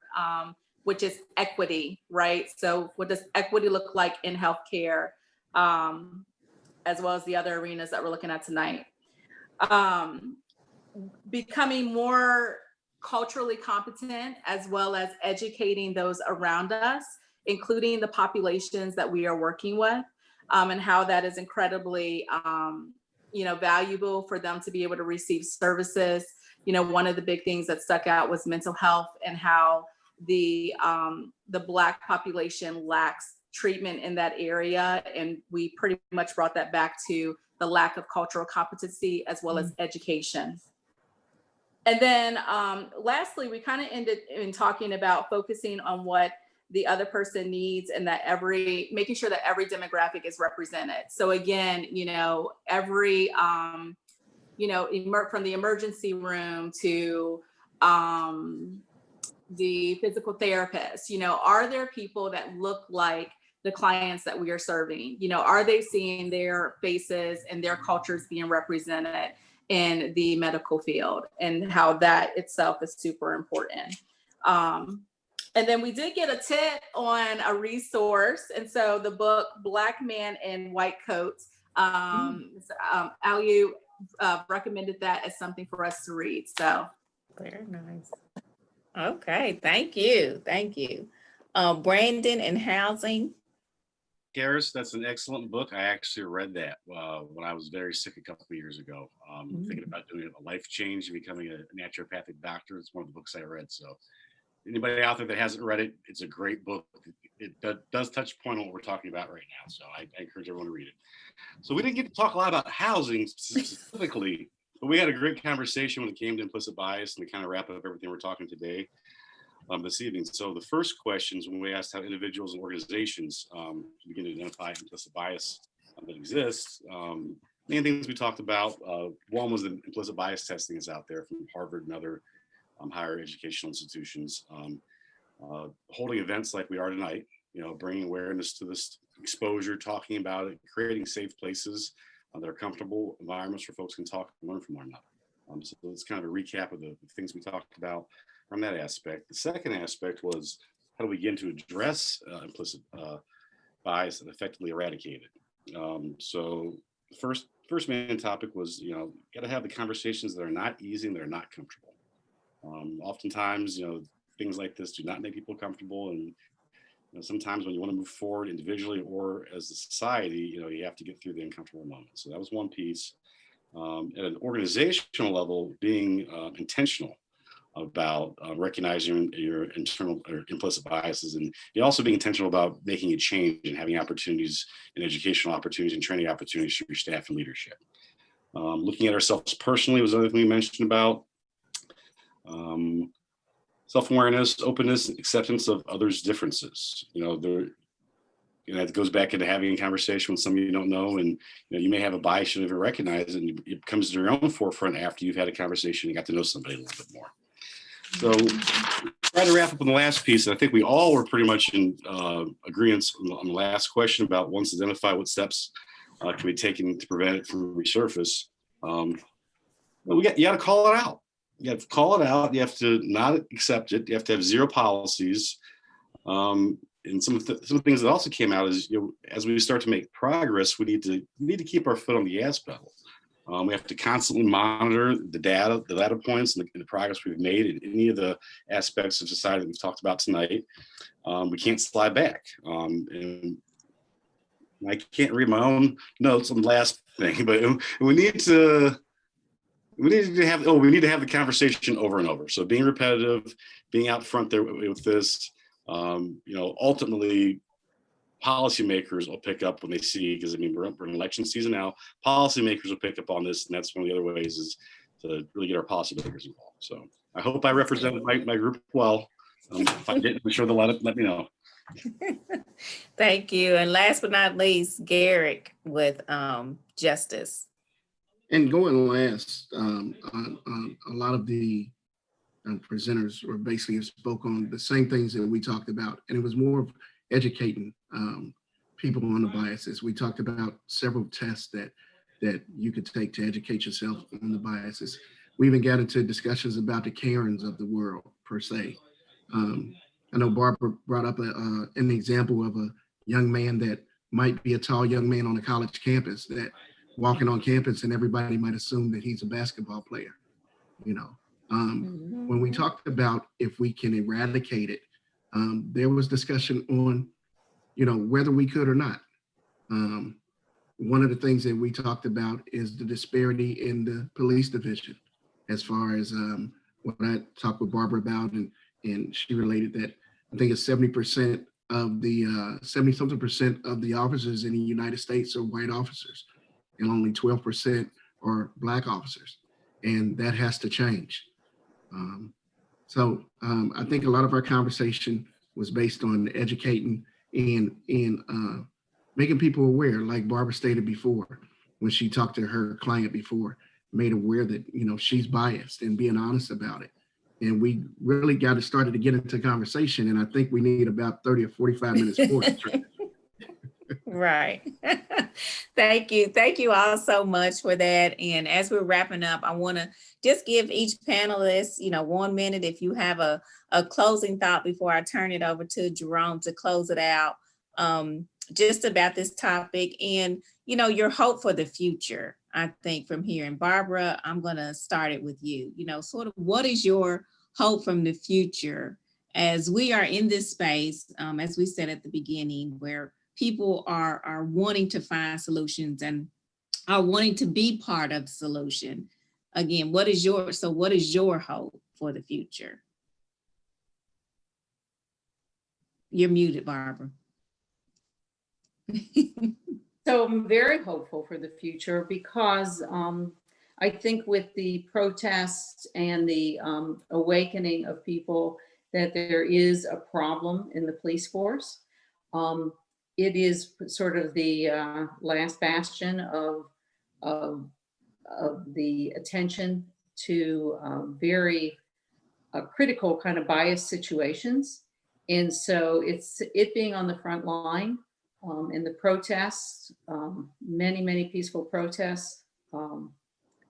which is equity, right? So what does equity look like in healthcare, as well as the other arenas that we're looking at tonight? Becoming more culturally competent, as well as educating those around us, including the populations that we are working with, and how that is incredibly valuable for them to be able to receive services. One of the big things that stuck out was mental health, and how the Black population lacks treatment in that area. And we pretty much brought that back to the lack of cultural competency, as well as education. And then lastly, we kind of ended in talking about focusing on what the other person needs, and that making sure that every demographic is represented. So again, every, from the emergency room to the physical therapist, are there people that look like the clients that we are serving? Are they seeing their faces and their cultures being represented in the medical field, and how that itself is super important. And then we did get a tip on a resource. And so the book, Black Man in White Coats, Aliu recommended that as something for us to read. So. Very nice. Okay, thank you. Thank you. Brandon and housing. Garris, that's an excellent book. I actually read that when I was very sick a couple of years ago. Thinking about doing a life change and becoming a naturopathic doctor. It's one of the books I read. So anybody out there that hasn't read it, it's a great book. It does touch point on what we're talking about right now. So I encourage everyone to read it. So we didn't get to talk a lot about housing specifically, but we had a great conversation when it came to implicit bias, and to kind of wrap up everything we're talking today this evening. So the first questions, when we asked how individuals and organizations begin to identify implicit bias that exists, main things we talked about, one was the implicit bias testing is out there from Harvard and other higher educational institutions. Holding events like we are tonight, bringing awareness to this exposure, talking about it, creating safe places that are comfortable environments where folks can talk and learn from one another. So it's kind of a recap of the things we talked about from that aspect. The second aspect was how do we begin to address implicit bias and effectively eradicate it. So the first main topic was, got to have the conversations that are not easy and that are not comfortable. Oftentimes, things like this do not make people comfortable, and sometimes when you want to move forward individually or as a society, you have to get through the uncomfortable moments. So that was one piece. At an organizational level, being intentional about recognizing your internal or implicit biases, and you also being intentional about making a change and having opportunities and educational opportunities and training opportunities for your staff and leadership. Looking at ourselves personally was another thing we mentioned about. Self-awareness, openness, acceptance of others' differences. It goes back into having a conversation with somebody you don't know, and you may have a bias you don't even recognize it, and it comes to your own forefront after you've had a conversation and got to know somebody a little bit more. So try to wrap up on the last piece. I think we all were pretty much in agreement on the last question about once identify what steps can be taken to prevent it from resurface. You got to call it out. You have to call it out. You have to not accept it. You have to have zero policies. And some of the things that also came out is, as we start to make progress, we need to keep our foot on the gas pedal. We have to constantly monitor the data points, and the progress we've made in any of the aspects of society that we've talked about tonight. We can't slide back. And I can't read my own notes on the last thing, but we need to have the conversation over and over. So being repetitive, being out front there with this, ultimately policymakers will pick up when they see, because we're in election season now, policymakers will pick up on this, and that's one of the other ways is to really get our policymakers involved. So I hope I represented my group well. If I didn't, I'm sure they'll let me know. Thank you. And last but not least, Garrick with justice. And going last, a lot of the presenters were basically spoke on the same things that we talked about, and it was more of educating people on the biases. We talked about several tests that you could take to educate yourself on the biases. We even got into discussions about the Karens of the world, per se. I know Barbara brought up an example of a young man that might be a tall young man on a college campus that walking on campus and everybody might assume that he's a basketball player. When we talked about if we can eradicate it, there was discussion on, whether we could or not. One of the things that we talked about is the disparity in the police division, as far as what I talked with Barbara about, and she related that I think it's 70% of the 70-something% of the officers in the United States are white officers, and only 12% are Black officers, and that has to change. So I think a lot of our conversation was based on educating and making people aware, like Barbara stated before, when she talked to her client before, made aware that, she's biased and being honest about it. And we really got started to get into conversation. And I think we need about 30 or 45 minutes for it. Right. Thank you. Thank you all so much for that. And as we're wrapping up, I want to just give each panelist, 1 minute if you have a closing thought before I turn it over to Jerome to close it out, just about this topic and, your hope for the future, I think, from here. And Barbara, I'm going to start it with you. Sort of what is your hope from the future as we are in this space, as we said at the beginning, where people are wanting to find solutions and are wanting to be part of the solution. Again, what is your hope for the future? You're muted, Barbara. So I'm very hopeful for the future because I think with the protests and the awakening of people that there is a problem in the police force. It is sort of the last bastion of the attention to very critical kind of bias situations. And so it being on the front line in the protests, many peaceful protests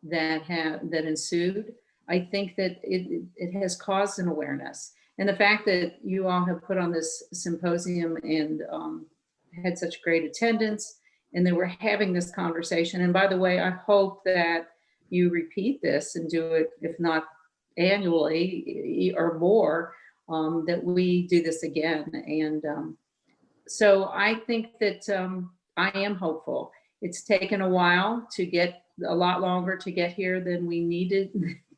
that ensued. I think that it has caused an awareness. And the fact that you all have put on this symposium and had such great attendance, and that we're having this conversation. And by the way, I hope that you repeat this and do it, if not annually or more, that we do this again. And so I think that I am hopeful. It's taken a while to get, a lot longer to get here than we needed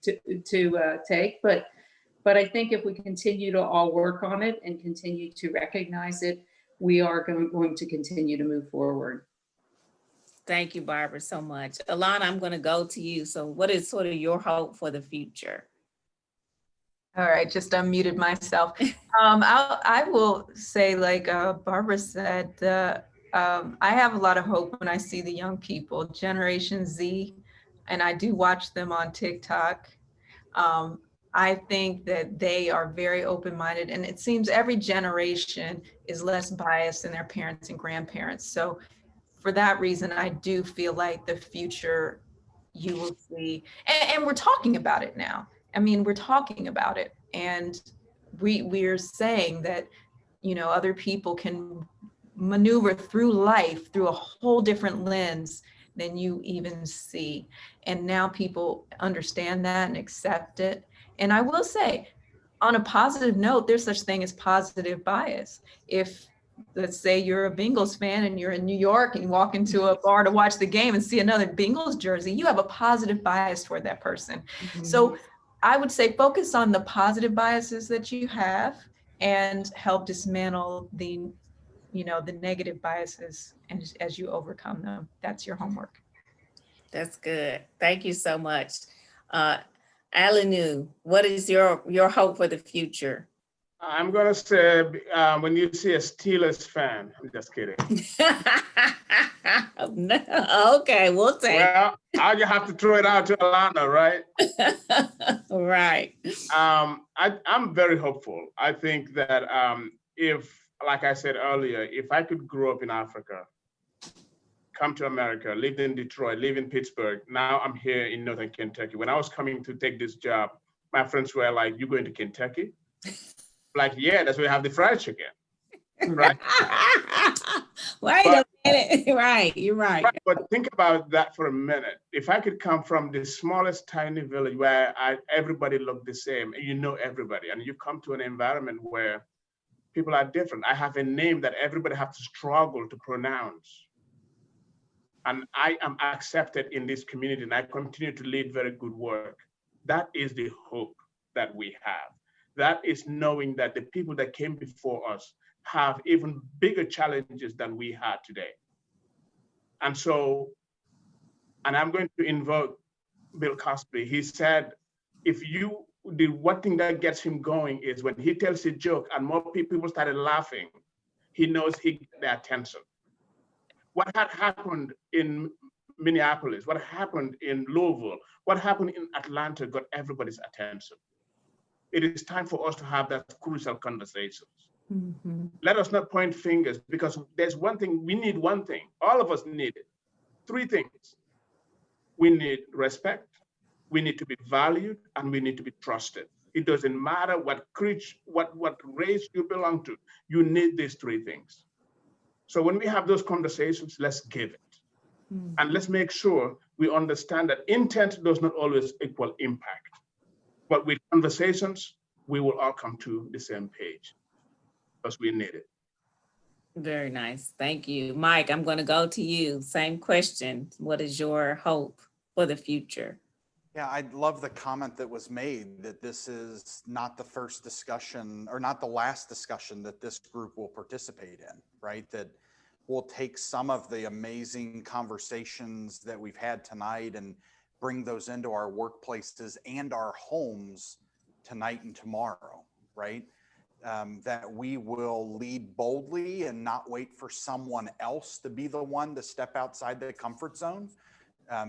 to take, but I think if we continue to all work on it and continue to recognize it, we are going to continue to move forward. Thank you, Barbara, so much. Alana, I'm going to go to you. So what is sort of your hope for the future? All right, just unmuted myself. I will say, like Barbara said, I have a lot of hope when I see the young people, Generation Z, and I do watch them on TikTok. I think that they are very open-minded, and it seems every generation is less biased than their parents and grandparents. So for that reason, I do feel like the future you will see, and we're talking about it now. I mean, we're talking about it, and we're saying that, you know, other people can maneuver through life through a whole different lens than you even see. And now people understand that and accept it. And I will say, on a positive note, there's such thing as positive bias. If, let's say you're a Bengals fan and you're in New York and you walk into a bar to watch the game and see another Bengals jersey, you have a positive bias toward that person. Mm-hmm. So I would say focus on the positive biases that you have and help dismantle the, you know, the negative biases, and as you overcome them. That's your homework. That's good. Thank you so much. Alinu, what is your hope for the future? I'm gonna say, when you see a Steelers fan, I'm just kidding. Okay, we'll take. Well, I just have to throw it out to Alana, right? Right. I'm very hopeful. I think that if, like I said earlier, if I could grow up in Africa, come to America, lived in Detroit, live in Pittsburgh, now I'm here in Northern Kentucky. When I was coming to take this job, my friends were like, "You going to Kentucky?" Like, yeah, that's where we have the fried chicken, right? Wait a minute, right, you're right. But think about that for a minute. If I could come from the smallest tiny village where everybody looked the same, and you know everybody, and you come to an environment where people are different. I have a name that everybody has to struggle to pronounce. And I am accepted in this community, and I continue to lead very good work. That is the hope that we have. That is knowing that the people that came before us have even bigger challenges than we had today. And so, and I'm going to invoke Bill Cosby. He said, the one thing that gets him going is when he tells a joke and more people started laughing, he knows he got their attention. What had happened in Minneapolis, what happened in Louisville, what happened in Atlanta got everybody's attention. It is time for us to have that crucial conversations. Mm-hmm. Let us not point fingers, because there's one thing, we need one thing. All of us need it. Three things. We need respect, we need to be valued, and we need to be trusted. It doesn't matter what race you belong to, you need these three things. So when we have those conversations, let's give it. Mm-hmm. And let's make sure we understand that intent does not always equal impact. But with conversations, we will all come to the same page because we need it. Very nice. Thank you. Mike, I'm going to go to you. Same question. What is your hope for the future? Yeah, I love the comment that was made that this is not the first discussion or not the last discussion that this group will participate in, right? That we'll take some of the amazing conversations that we've had tonight and bring those into our workplaces and our homes tonight and tomorrow, right? That we will lead boldly and not wait for someone else to be the one to step outside the comfort zone.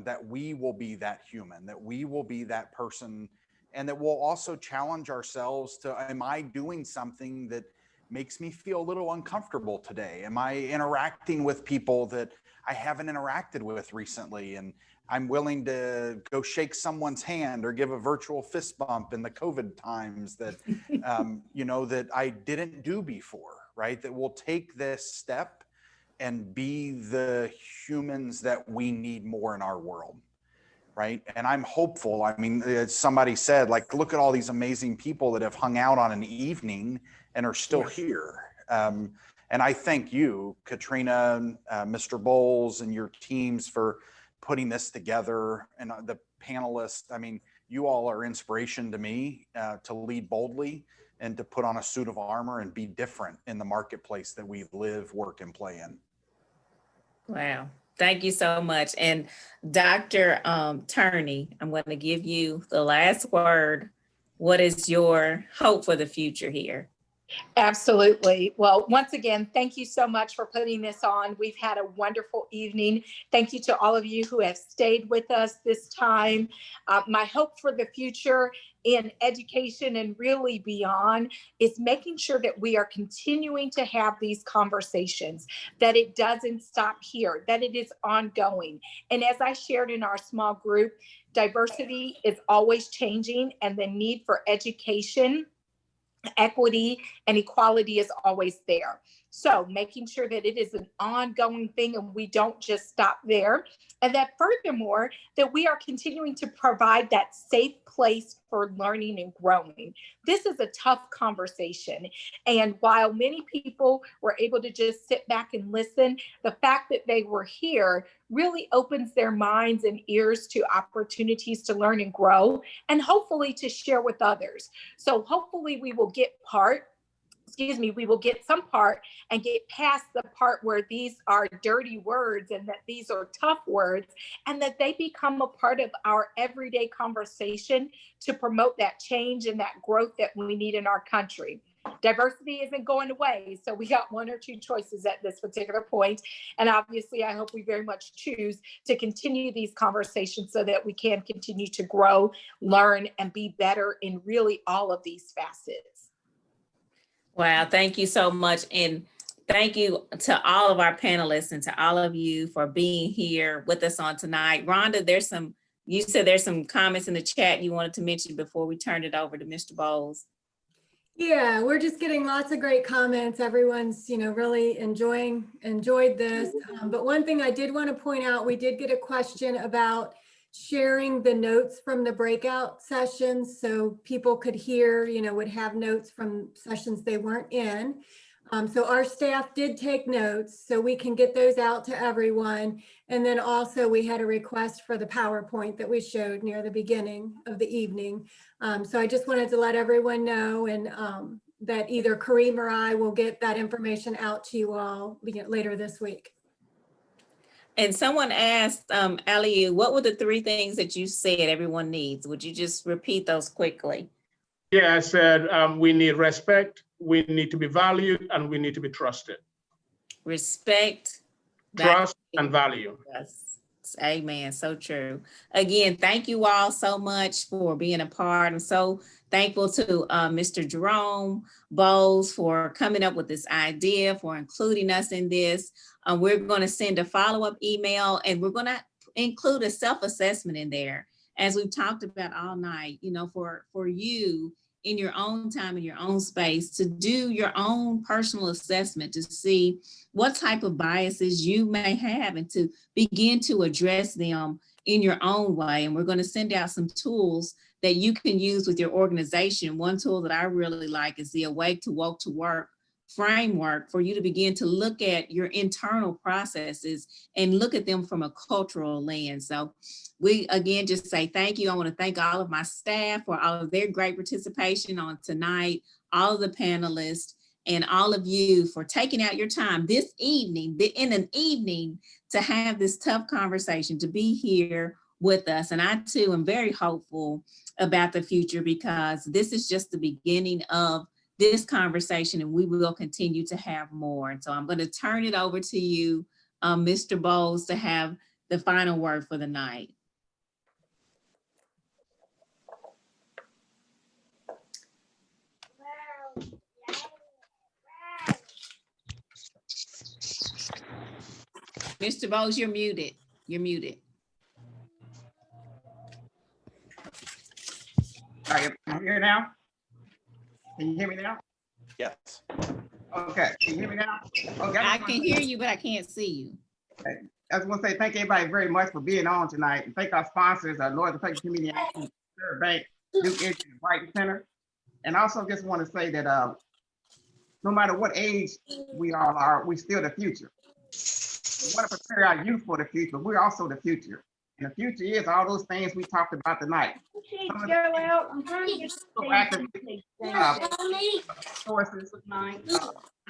That we will be that human, that we will be that person, and that we'll also challenge ourselves to, am I doing something that makes me feel a little uncomfortable today? Am I interacting with people that I haven't interacted with recently? And I'm willing to go shake someone's hand or give a virtual fist bump in the COVID times that, you know, that I didn't do before, right? That we'll take this step and be the humans that we need more in our world, right? And I'm hopeful. I mean, as somebody said, like, look at all these amazing people that have hung out on an evening and are still here. And I thank you, Katrina, Mr. Bowles, and your teams for putting this together, and the panelists. I mean, you all are inspiration to me to lead boldly and to put on a suit of armor and be different in the marketplace that we live, work, and play in. Wow. Thank you so much. And Dr. Turney, I'm going to give you the last word. What is your hope for the future here? Absolutely. Well, once again, thank you so much for putting this on. We've had a wonderful evening. Thank you to all of you who have stayed with us this time. My hope for the future in education and really beyond is making sure that we are continuing to have these conversations, that it doesn't stop here, that it is ongoing. And as I shared in our small group, diversity is always changing, and the need for education, equity, and equality is always there. So making sure that it is an ongoing thing and we don't just stop there. And that furthermore, that we are continuing to provide that safe place for learning and growing. This is a tough conversation. And while many people were able to just sit back and listen, the fact that they were here really opens their minds and ears to opportunities to learn and grow, and hopefully to share with others. So hopefully we will get we will get some part and get past the part where these are dirty words and that these are tough words, and that they become a part of our everyday conversation to promote that change and that growth that we need in our country. Diversity isn't going away, so we got one or two choices at this particular point. And obviously, I hope we very much choose to continue these conversations so that we can continue to grow, learn, and be better in really all of these facets. Wow, thank you so much. And thank you to all of our panelists and to all of you for being here with us on tonight. Rhonda, you said there's some comments in the chat you wanted to mention before we turned it over to Mr. Bowles. Yeah, we're just getting lots of great comments. Everyone's, really enjoyed this. But one thing I did want to point out, we did get a question about sharing the notes from the breakout sessions so people could hear, would have notes from sessions they weren't in. So our staff did take notes, so we can get those out to everyone. And then also we had a request for the PowerPoint that we showed near the beginning of the evening. So I just wanted to let everyone know, and that either Kareem or I will get that information out to you all later this week. And someone asked, Aliu, what were the 3 things that you said everyone needs? Would you just repeat those quickly? Yeah, I said we need respect, we need to be valued, and we need to be trusted. Respect, trust, and value. Yes. Amen. So true. Again, thank you all so much for being a part. I'm so thankful to Mr. Jerome Bowles for coming up with this idea, for including us in this. We're going to send a follow-up email, and we're going to include a self-assessment in there, as we've talked about all night, for you in your own time, in your own space, to do your own personal assessment to see what type of biases you may have and to begin to address them in your own way. And we're going to send out some tools that you can use with your organization. One tool that I really like is the Awake to Woke to Work framework for you to begin to look at your internal processes and look at them from a cultural lens. So we again just say thank you. I want to thank all of my staff for all of their great participation on tonight, all of the panelists, and all of you for taking out your time this evening, in an evening, to have this tough conversation, to be here with us. And I too am very hopeful about the future, because this is just the beginning of this conversation, and we will continue to have more. And so I'm going to turn it over to you, Mr. Bowles, to have the final word for the night. Mr. Bowles, you're muted. You're muted. All right, I'm here now. Can you hear me now? Yes. Okay, can you hear me now? Okay, I can hear you, but I can't see you. Okay. I just want to say thank everybody very much for being on tonight, and thank our sponsors, Northern Kentucky Community Action, Third Bank, Duke Energy, and Brighton Center. And also just want to say that no matter what age we all are, we're still the future. We want to prepare our youth for the future, but we're also the future. And the future is all those things we talked about tonight. Sources,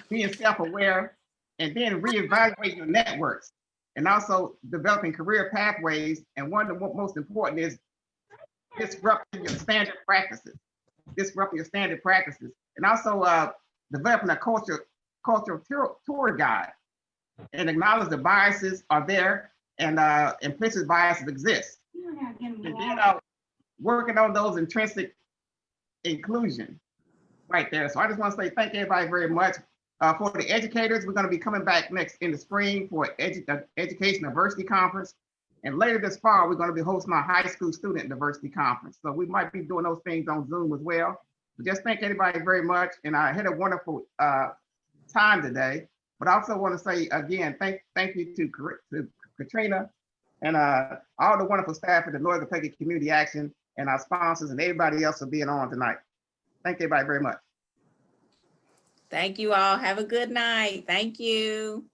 being self-aware, and then reevaluate your networks, and also developing career pathways. And one of the most important is disrupting your standard practices. And also developing a cultural tour guide, and acknowledge the biases are there, and implicit biases exist. And then working on those intrinsic inclusion right there. So I just want to say thank everybody very much. For the educators, we're going to be coming back next in the spring for Education Diversity Conference. And later this fall, we're going to be hosting our high school student diversity conference. So we might be doing those things on Zoom as well. But just thank everybody very much. And I had a wonderful time today. But I also want to say again, thank you to Katrina and all the wonderful staff at the Northern Kentucky Community Action, and our sponsors, and everybody else for being on tonight. Thank everybody very much. Thank you all. Have a good night. Thank you.